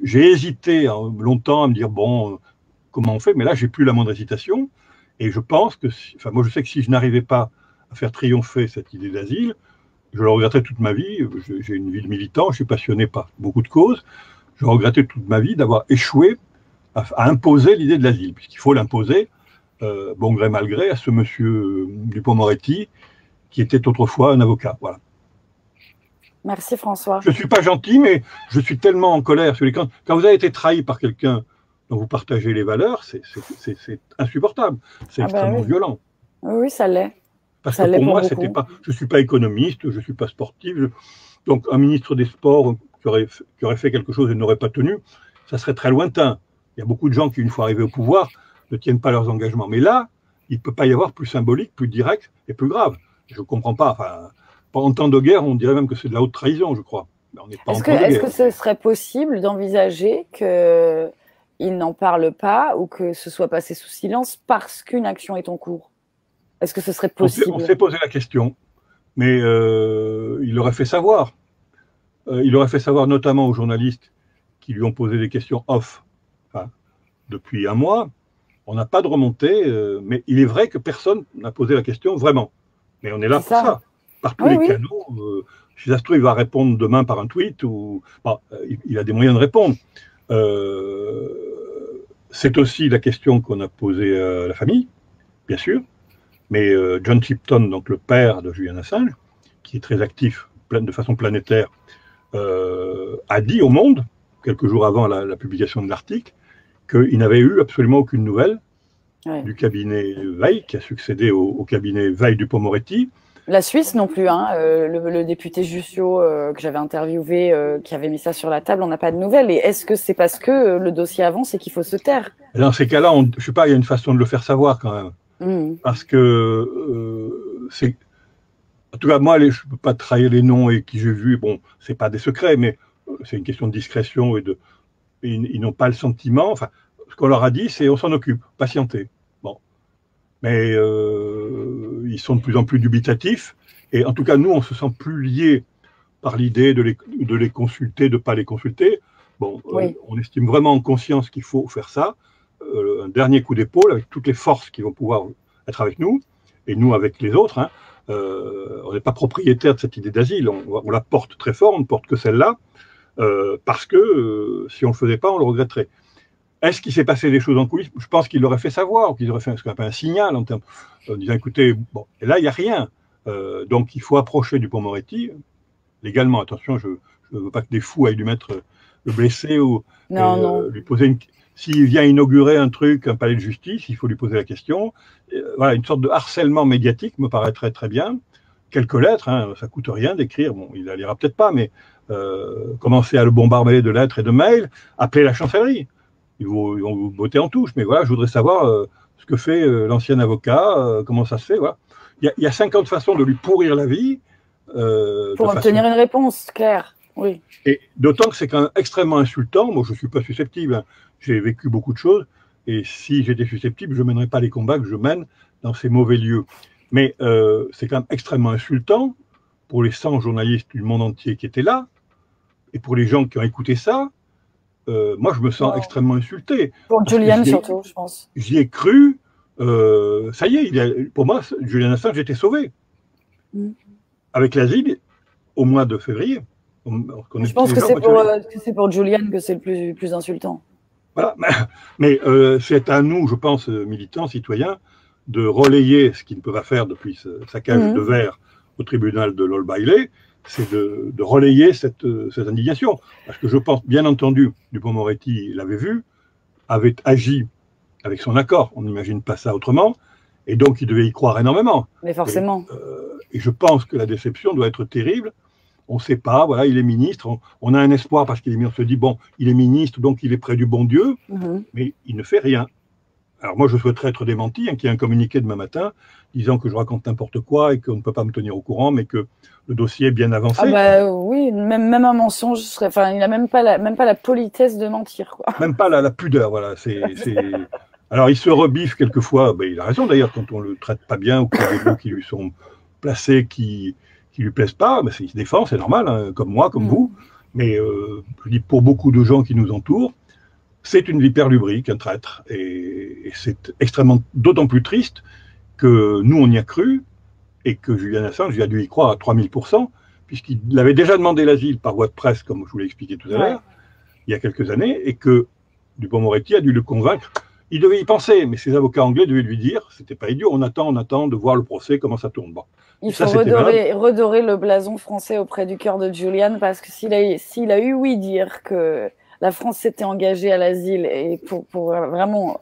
j'ai hésité longtemps à me dire, bon, comment on fait? Mais là, j'ai plus la moindre hésitation. Et je pense que, moi, je sais que si je n'arrivais pas à faire triompher cette idée d'asile, je le regretterais toute ma vie. J'ai une vie de militant, je suis passionné par beaucoup de causes. Je regrettais toute ma vie d'avoir échoué à imposer l'idée de l'asile, puisqu'il faut l'imposer, bon gré mal gré, à ce monsieur Dupond-Moretti, qui était autrefois un avocat. Voilà. Merci François. Je ne suis pas gentil, mais je suis tellement en colère. Quand vous avez été trahi par quelqu'un dont vous partagez les valeurs, c'est insupportable. C'est extrêmement violent. Oui, ça l'est. Parce que pour moi, je ne suis pas économiste, je ne suis pas sportif. Donc un ministre des Sports qui aurait fait quelque chose et n'aurait pas tenu, ça serait très lointain. Il y a beaucoup de gens qui, une fois arrivés au pouvoir, ne tiennent pas leurs engagements. Mais là, il ne peut pas y avoir plus symbolique, plus direct et plus grave. Je ne comprends pas. Enfin, en temps de guerre, on dirait même que c'est de la haute trahison, je crois. Est-ce que ce serait possible d'envisager qu'il n'en parle pas ou que ce soit passé sous silence parce qu'une action est en cours? Est-ce que ce serait possible? On s'est posé la question, mais il l'aurait fait savoir. Il aurait fait savoir notamment aux journalistes qui lui ont posé des questions off depuis un mois. On n'a pas de remontée, mais il est vrai que personne n'a posé la question vraiment. Mais on est là pour ça. Par tous les canaux. Si ça se trouve, il va répondre demain par un tweet, ou il a des moyens de répondre. C'est aussi la question qu'on a posée à la famille, bien sûr. Mais John Tipton, donc le père de Julian Assange, qui est très actif de façon planétaire, a dit au Monde, quelques jours avant la publication de l'article, qu'il n'avait eu absolument aucune nouvelle du cabinet Veil, qui a succédé au cabinet Veil Dupond-Moretti. La Suisse non plus, hein. Le député Jussieu que j'avais interviewé, qui avait mis ça sur la table, on n'a pas de nouvelles. Et est-ce que c'est parce que le dossier avance et qu'il faut se taire? Dans ces cas-là, je ne sais pas, il y a une façon de le faire savoir quand même. Parce que en tout cas, moi, je ne peux pas trahir les noms et qui j'ai vu. Bon, c'est pas des secrets, mais c'est une question de discrétion et ils n'ont pas le sentiment. Enfin, ce qu'on leur a dit, c'est on s'en occupe, patientez. Bon, mais ils sont de plus en plus dubitatifs. Et en tout cas, nous, on se sent plus liés par l'idée de les consulter, de ne pas les consulter. Bon, on estime vraiment en conscience qu'il faut faire ça. Un dernier coup d'épaule avec toutes les forces qui vont pouvoir être avec nous, et nous avec les autres. Hein. On n'est pas propriétaire de cette idée d'asile, on la porte très fort, on ne porte que celle-là, parce que si on ne le faisait pas, on le regretterait. Est-ce qu'il s'est passé des choses en coulisses? Je pense qu'il l'aurait fait savoir, qu'ils auraient fait ce qu'on appelle un signal en disant écoutez, bon, et là il n'y a rien. Donc il faut approcher Dupond-Moretti, légalement, attention, je ne veux pas que des fous aillent lui mettre le blessé ou lui poser une. S'il vient inaugurer un truc, un palais de justice, il faut lui poser la question. Voilà, une sorte de harcèlement médiatique me paraîtrait très bien. Quelques lettres, hein, ça coûte rien d'écrire. Bon, il la lira peut-être pas, mais commencer à le bombarder de lettres et de mails, appeler la chancellerie. Ils vont vous botter en touche. Mais voilà, je voudrais savoir ce que fait l'ancien avocat, comment ça se fait. Voilà. Il y a 50 façons de lui pourrir la vie. Pour obtenir une réponse claire. Oui. Et d'autant que c'est quand même extrêmement insultant. Moi, je ne suis pas susceptible. Hein. J'ai vécu beaucoup de choses. Et si j'étais susceptible, je ne mènerais pas les combats que je mène dans ces mauvais lieux. Mais c'est quand même extrêmement insultant pour les 100 journalistes du monde entier qui étaient là. Et pour les gens qui ont écouté ça, moi, je me sens extrêmement insulté. Pour Julian, surtout, je pense. J'y ai cru. Ça y est, pour moi, Julian Assange, j'étais sauvé. Avec l'asile, au mois de février. Je pense que c'est pour Julian que c'est le plus insultant. Voilà. Mais c'est à nous, je pense, militants, citoyens, de relayer ce qu'ils ne peuvent pas faire depuis sa cage de verre au tribunal de l'Old Bailey, c'est de relayer cette indignation. Parce que je pense, bien entendu, Dupond-Moretti l'avait vu, avait agi avec son accord, on n'imagine pas ça autrement, et donc il devait y croire énormément. Mais forcément. Et je pense que la déception doit être terrible. On ne sait pas, voilà, il est ministre, on a un espoir parce qu'il est ministre, on se dit, bon, il est ministre, donc il est près du bon Dieu, mais il ne fait rien. alors moi je souhaiterais être démenti, qu'il y ait un communiqué demain matin disant que je raconte n'importe quoi et qu'on ne peut pas me tenir au courant, mais que le dossier est bien avancé. Ah bah oui, même un mensonge serait, enfin, il a même pas la politesse de mentir, quoi. Même pas la pudeur, voilà. Alors il se rebiffe quelquefois, ben, il a raison d'ailleurs, quand on le traite pas bien ou qu'il y a des mots qui lui sont placés qui lui plaisent pas, ben, il se défend, c'est normal, hein, comme moi, comme vous. Mais je dis pour beaucoup de gens qui nous entourent, c'est une vipère lubrique, un traître, et c'est extrêmement, d'autant plus triste que nous on y a cru et que Julian Assange il a dû y croire à 3000%, puisqu'il avait déjà demandé l'asile par voie de presse, comme je vous l'ai expliqué tout à l'heure, il y a quelques années, et que Dupond-Moretti a dû le convaincre. Il devait y penser, mais ses avocats anglais devaient lui dire, c'était pas idiot, on attend de voir le procès, comment ça tourne. Bon. Il faut redorer le blason français auprès du cœur de Julian, parce que s'il a eu oui dire que la France s'était engagée à l'asile et pour vraiment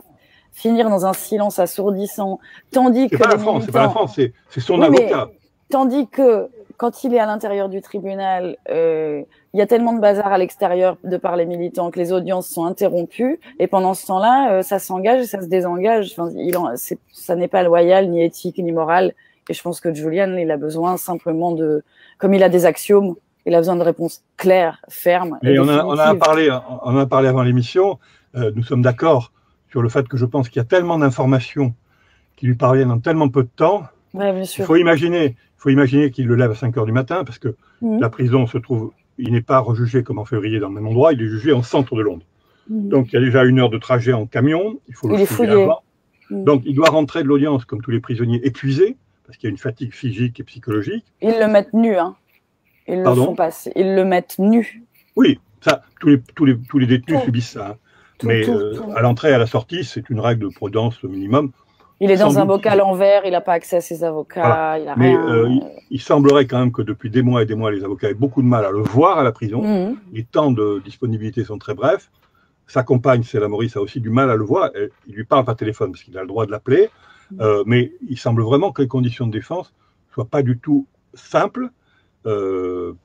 finir dans un silence assourdissant, tandis que c'est pas la France, c'est son avocat. Tandis que quand il est à l'intérieur du tribunal, il y a tellement de bazar à l'extérieur de par les militants que les audiences sont interrompues, et pendant ce temps-là, ça s'engage et ça se désengage. Enfin, ça n'est pas loyal, ni éthique, ni moral. Et je pense que Julian, il a besoin simplement comme il a des axiomes, il a besoin de réponses claires, fermes. Et on en a parlé avant l'émission. Nous sommes d'accord sur le fait que je pense qu'il y a tellement d'informations qui lui parviennent en tellement peu de temps. Ouais, bien sûr. Il faut imaginer qu'il le lève à 5 heures du matin, parce que la prison se trouve, il n'est pas rejugé comme en février dans le même endroit, il est jugé en centre de Londres. Donc il y a déjà 1 heure de trajet en camion, il faut le fouiller avant. Donc il doit rentrer de l'audience comme tous les prisonniers épuisés, parce qu'il y a une fatigue physique et psychologique. Ils le mettent nu, hein. Ils le font passer. Ils le mettent nu. Oui, ça, tous les détenus subissent ça. Hein. Mais à l'entrée et à la sortie, c'est une règle de prudence minimum. Il est dans un bocal en verre, il n'a pas accès à ses avocats, il a rien. Il semblerait quand même que depuis des mois et des mois, les avocats aient beaucoup de mal à le voir à la prison. Les temps de disponibilité sont très brefs. Sa compagne, Céla Maurice, a aussi du mal à le voir. Il lui parle par téléphone parce qu'il a le droit de l'appeler. Mais il semble vraiment que les conditions de défense ne soient pas du tout simples.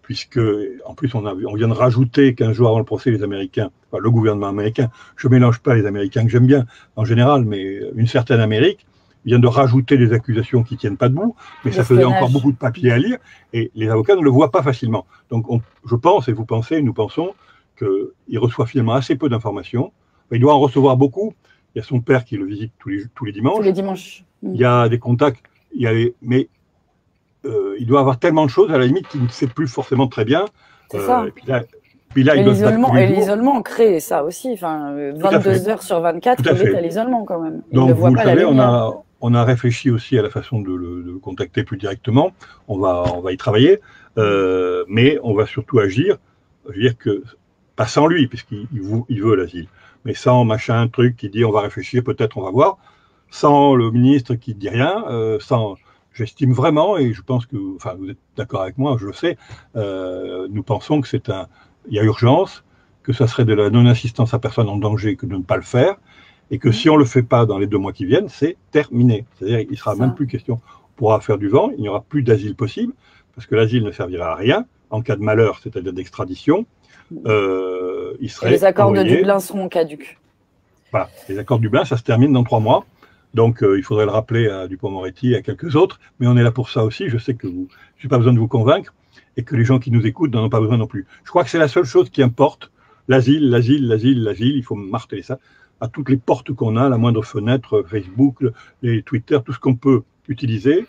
Puisque, en plus, on vient de rajouter 15 jours avant le procès, les Américains, enfin, le gouvernement américain, je ne mélange pas les Américains que j'aime bien en général, mais une certaine Amérique vient de rajouter des accusations qui ne tiennent pas debout, mais ça faisait encore beaucoup de papiers à lire, et les avocats ne le voient pas facilement. Donc, je pense, et vous pensez, nous pensons, qu'il reçoit finalement assez peu d'informations. Il doit en recevoir beaucoup. Il y a son père qui le visite tous les dimanches. Tous les dimanches. Il y a des contacts, mais il doit avoir tellement de choses à la limite qu'il ne sait plus forcément très bien. C'est ça. Et l'isolement crée ça aussi. Enfin, 22 heures sur 24, il est à l'isolement quand même. Donc, vous le savez, on a réfléchi aussi à la façon de le contacter plus directement. On va y travailler, mais on va surtout agir. Je veux dire que, pas sans lui, puisqu'il veut l'asile, mais sans machin, truc qui dit on va réfléchir, peut-être on va voir, sans le ministre qui ne dit rien, sans... J'estime vraiment, et je pense que, enfin, vous êtes d'accord avec moi, je le sais, nous pensons que il y a urgence, que ça serait de la non-assistance à personne en danger que de ne pas le faire, et que si on ne le fait pas dans les 2 mois qui viennent, c'est terminé. C'est-à-dire qu'il ne sera même plus question, on pourra faire du vent, il n'y aura plus d'asile possible, parce que l'asile ne servira à rien, en cas de malheur, c'est-à-dire d'extradition, il serait et les accords de Dublin seront caducs. Voilà, les accords de Dublin, ça se termine dans 3 mois. Donc, il faudrait le rappeler à Dupond-Moretti et à quelques autres, mais on est là pour ça aussi. Je sais que je n'ai pas besoin de vous convaincre et que les gens qui nous écoutent n'en ont pas besoin non plus. Je crois que c'est la seule chose qui importe, l'asile. Il faut marteler ça à toutes les portes qu'on a, la moindre fenêtre, Facebook, les Twitter, tout ce qu'on peut utiliser.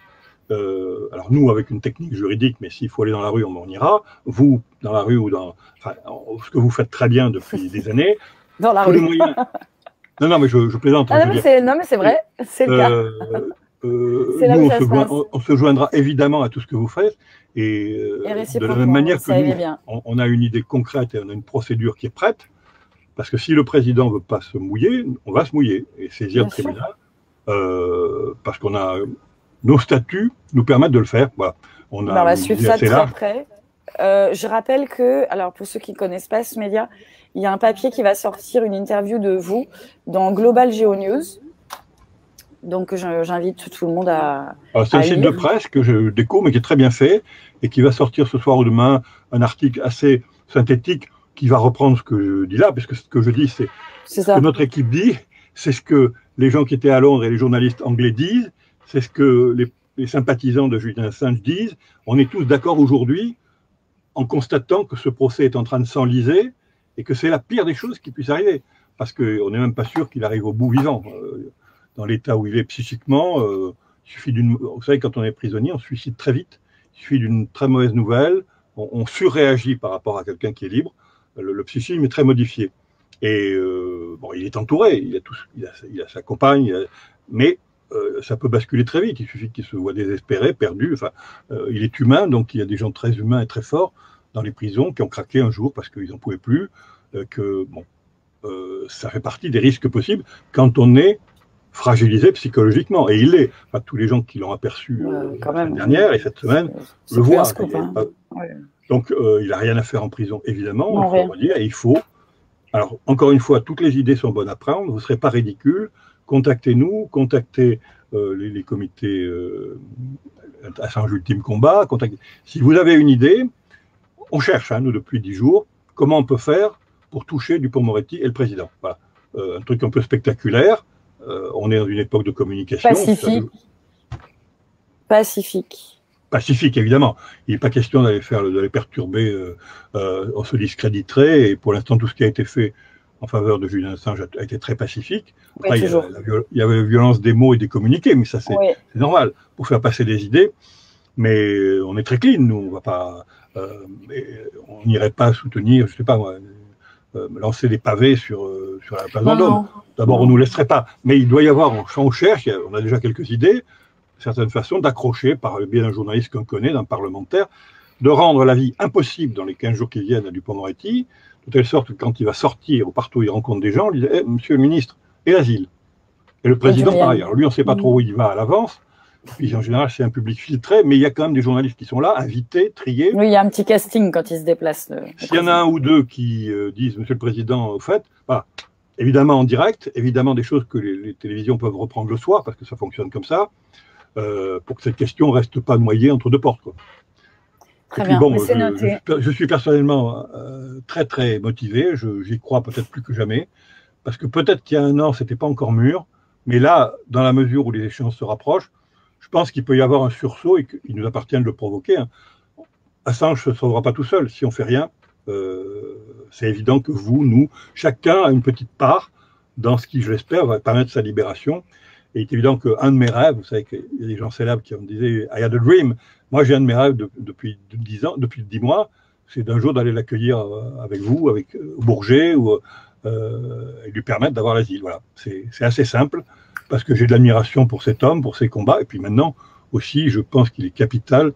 Alors nous, avec une technique juridique, mais s'il faut aller dans la rue, on ira. Vous, dans la rue ou ce que vous faites très bien depuis des années. Dans la rue. Non, mais je plaisante. Non, mais c'est vrai, c'est le cas. Nous, on se joindra évidemment à tout ce que vous faites. Et de la même manière que nous, on a une idée concrète et on a une procédure qui est prête. Parce que si le président ne veut pas se mouiller, on va se mouiller et saisir le tribunal. Parce qu'on a nos statuts nous permettent de le faire. Voilà. On va suivre ça de très près. Je rappelle que, alors pour ceux qui ne connaissent pas ce média, il y a un papier qui va sortir, une interview de vous dans Global Geonews. Donc j'invite tout le monde à c'est un site de presse que je découvre, mais qui est très bien fait, et qui va sortir ce soir ou demain un article assez synthétique qui va reprendre ce que je dis là, parce que ce que je dis, c'est ce que notre équipe dit, c'est ce que les gens qui étaient à Londres et les journalistes anglais disent, c'est ce que les sympathisants de Julian Assange disent. On est tous d'accord aujourd'hui en constatant que ce procès est en train de s'enliser et que c'est la pire des choses qui puisse arriver. Parce qu'on n'est même pas sûr qu'il arrive au bout vivant. Dans l'état où il est psychiquement, il suffit d'une... Vous savez, quand on est prisonnier, on se suicide très vite. Il suffit d'une très mauvaise nouvelle, on surréagit par rapport à quelqu'un qui est libre. Le psychisme est très modifié. Et bon, il est entouré, il a sa compagne, mais ça peut basculer très vite. Il suffit qu'il se voit désespéré, perdu. Enfin, il est humain, donc il y a des gens très humains et très forts dans les prisons qui ont craqué un jour parce qu'ils n'en pouvaient plus. Ça fait partie des risques possibles quand on est fragilisé psychologiquement. Et il l'est. Enfin, tous les gens qui l'ont aperçu la semaine dernière et cette semaine le voient. Donc, il n'a rien à faire en prison, évidemment. Non, on faut redire, et il faut. Alors, encore une fois, toutes les idées sont bonnes à prendre. Vous ne serez pas ridicule. Contactez-nous, contactez les comités Assange Ultime Combat. Si vous avez une idée, on cherche, nous, depuis 10 jours, comment on peut faire pour toucher Dupond-Moretti et le président. Voilà. Un truc un peu spectaculaire. On est dans une époque de communication. Pacifique, évidemment. Il n'est pas question d'aller perturber, on se discréditerait, et pour l'instant, tout ce qui a été fait en faveur de Julian Assange a été très pacifique. Après, il y avait la violence des mots et des communiqués, mais ça, c'est normal, pour faire passer des idées. Mais on est très clean, nous, on va pas, on n'irait pas soutenir, je sais pas moi, lancer des pavés sur la place Vendôme. D'abord, on ne nous laisserait pas. Mais il doit y avoir, on cherche, on a déjà quelques idées, certaines façons d'accrocher, par le biais d'un journaliste qu'on connaît, d'un parlementaire, de rendre la vie impossible dans les 15 jours qui viennent à Dupond-Moretti, de telle sorte que quand il va sortir ou partout où il rencontre des gens, il dit hey, « Monsieur le ministre, et l'asile ?» Et le président, pareil. Alors lui, on ne sait pas trop où il va à l'avance. Puis en général, c'est un public filtré, mais il y a quand même des journalistes qui sont là, invités, triés. Oui, il y a un petit casting quand il se déplace. S'il y en a un ou deux qui disent « Monsieur le Président, au fait », voilà. Évidemment en direct, évidemment des choses que les télévisions peuvent reprendre le soir, parce que ça fonctionne comme ça, pour que cette question ne reste pas noyée entre deux portes, quoi. Très bien, bon, je suis personnellement très très motivé, j'y crois peut-être plus que jamais, parce que peut-être qu'il y a un an, c'était pas encore mûr, mais là, dans la mesure où les échéances se rapprochent, je pense qu'il peut y avoir un sursaut et qu'il nous appartient de le provoquer. Assange ne se sauvera pas tout seul, si on ne fait rien. C'est évident que vous, nous, chacun a une petite part dans ce qui, je l'espère, va permettre sa libération. Et il est évident qu'un de mes rêves, vous savez qu'il y a des gens célèbres qui me disaient « I had a dream ». Moi, j'ai un de mes rêves depuis 10 ans, depuis 10 mois, c'est d'un jour d'aller l'accueillir avec vous, au Bourget, et lui permettre d'avoir l'asile. Voilà. C'est assez simple, parce que j'ai de l'admiration pour cet homme, pour ses combats, et puis maintenant aussi, je pense qu'il est capital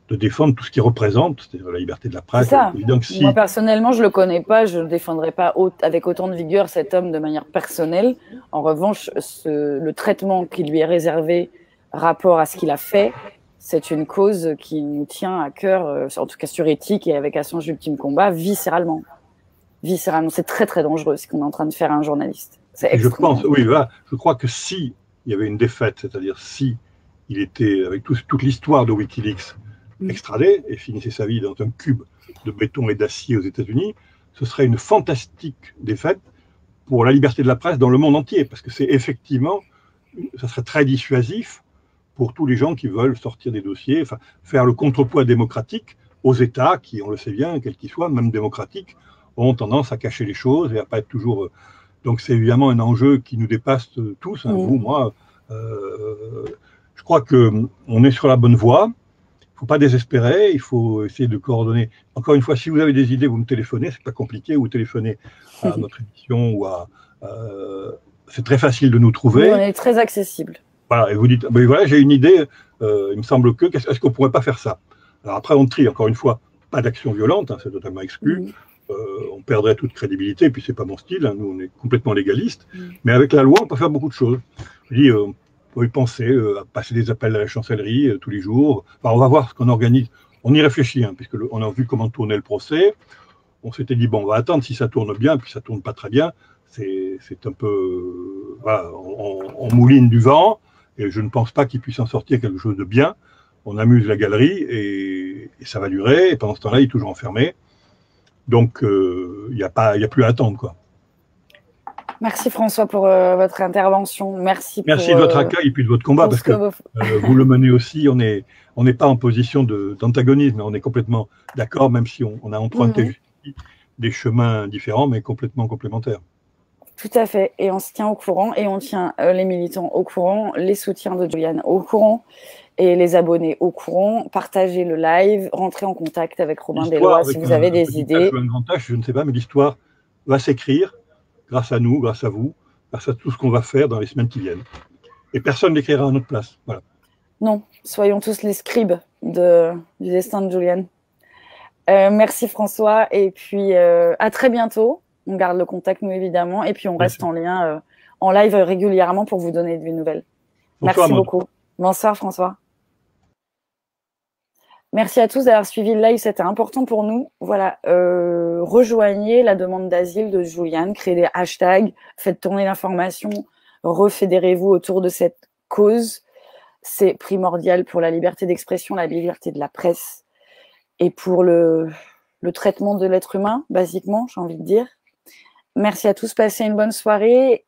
de défendre tout ce qu'il représente, c'est-à-dire la liberté de la presse. Donc, moi, personnellement, je ne le connais pas, je ne défendrai pas avec autant de vigueur cet homme de manière personnelle. En revanche, le traitement qui lui est réservé rapport à ce qu'il a fait, c'est une cause qui nous tient à cœur, en tout cas sur Éthique et avec Assange Ultime Combat, viscéralement. Viscéralement, c'est très très dangereux ce qu'on est en train de faire à un journaliste. Je pense, oui, voilà, je crois que si il y avait une défaite, c'est-à-dire si il était, avec toute l'histoire de Wikileaks, extradé et finissait sa vie dans un cube de béton et d'acier aux États-Unis, ce serait une fantastique défaite pour la liberté de la presse dans le monde entier, parce que c'est effectivement, ça serait très dissuasif pour tous les gens qui veulent sortir des dossiers, enfin, faire le contrepoids démocratique aux États qui, on le sait bien, quels qu'ils soient, même démocratiques, ont tendance à cacher les choses et à pas être toujours... Donc c'est évidemment un enjeu qui nous dépasse tous, hein, vous, moi. Je crois qu'on est sur la bonne voie. Il ne faut pas désespérer, il faut essayer de coordonner. Encore une fois, si vous avez des idées, vous me téléphonez, c'est pas compliqué, vous téléphonez à notre émission ou à... c'est très facile de nous trouver. Oui, on est très accessible. Voilà, et vous dites, ben voilà, j'ai une idée, il me semble que, est-ce qu'on ne pourrait pas faire ça? Alors après, on trie, encore une fois, pas d'action violente, hein, c'est totalement exclu. On perdrait toute crédibilité, et puis c'est pas mon style, hein, nous on est complètement légaliste. Mais avec la loi, on peut faire beaucoup de choses. Je dis, on peut y penser, à passer des appels à la chancellerie tous les jours. Enfin, on va voir ce qu'on organise. On y réfléchit, hein, puisque on a vu comment tournait le procès. On s'était dit, bon, on va attendre si ça tourne bien, puis ça tourne pas très bien. C'est un peu... voilà, on mouline du vent, et je ne pense pas qu'il puisse en sortir quelque chose de bien. On amuse la galerie, et ça va durer, et pendant ce temps-là, il est toujours enfermé. Donc, il n'y a plus à attendre, quoi. Merci François pour votre intervention. Merci de votre accueil et puis de votre combat, parce que vous le menez aussi. On n'est pas en position d'antagonisme, on est complètement d'accord, même si on a emprunté des chemins différents, mais complètement complémentaires. Tout à fait, et on se tient au courant, et on tient les militants au courant, les soutiens de Julian au courant, et les abonnés au courant. Partagez le live, rentrez en contact avec Robin Des Lois si vous avez des idées. Un grand H, je ne sais pas, mais l'histoire va s'écrire grâce à nous, grâce à vous, grâce à tout ce qu'on va faire dans les semaines qui viennent. Et personne n'écrira à notre place. Voilà. Non, soyons tous les scribes du destin de Julian. Merci François, et puis à très bientôt. On garde le contact, nous, évidemment, et puis on reste en lien, en live régulièrement pour vous donner des nouvelles. Bonsoir, merci beaucoup. Bonsoir François. Merci à tous d'avoir suivi le live, c'était important pour nous. Voilà, rejoignez la demande d'asile de Julian, créez des hashtags, faites tourner l'information, refédérez-vous autour de cette cause. C'est primordial pour la liberté d'expression, la liberté de la presse et pour le traitement de l'être humain, basiquement, j'ai envie de dire. Merci à tous, passez une bonne soirée.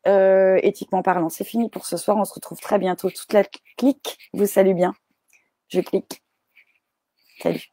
Éthiquement parlant, c'est fini pour ce soir, on se retrouve très bientôt. Toute la clique vous salue bien. Je clique. Salut.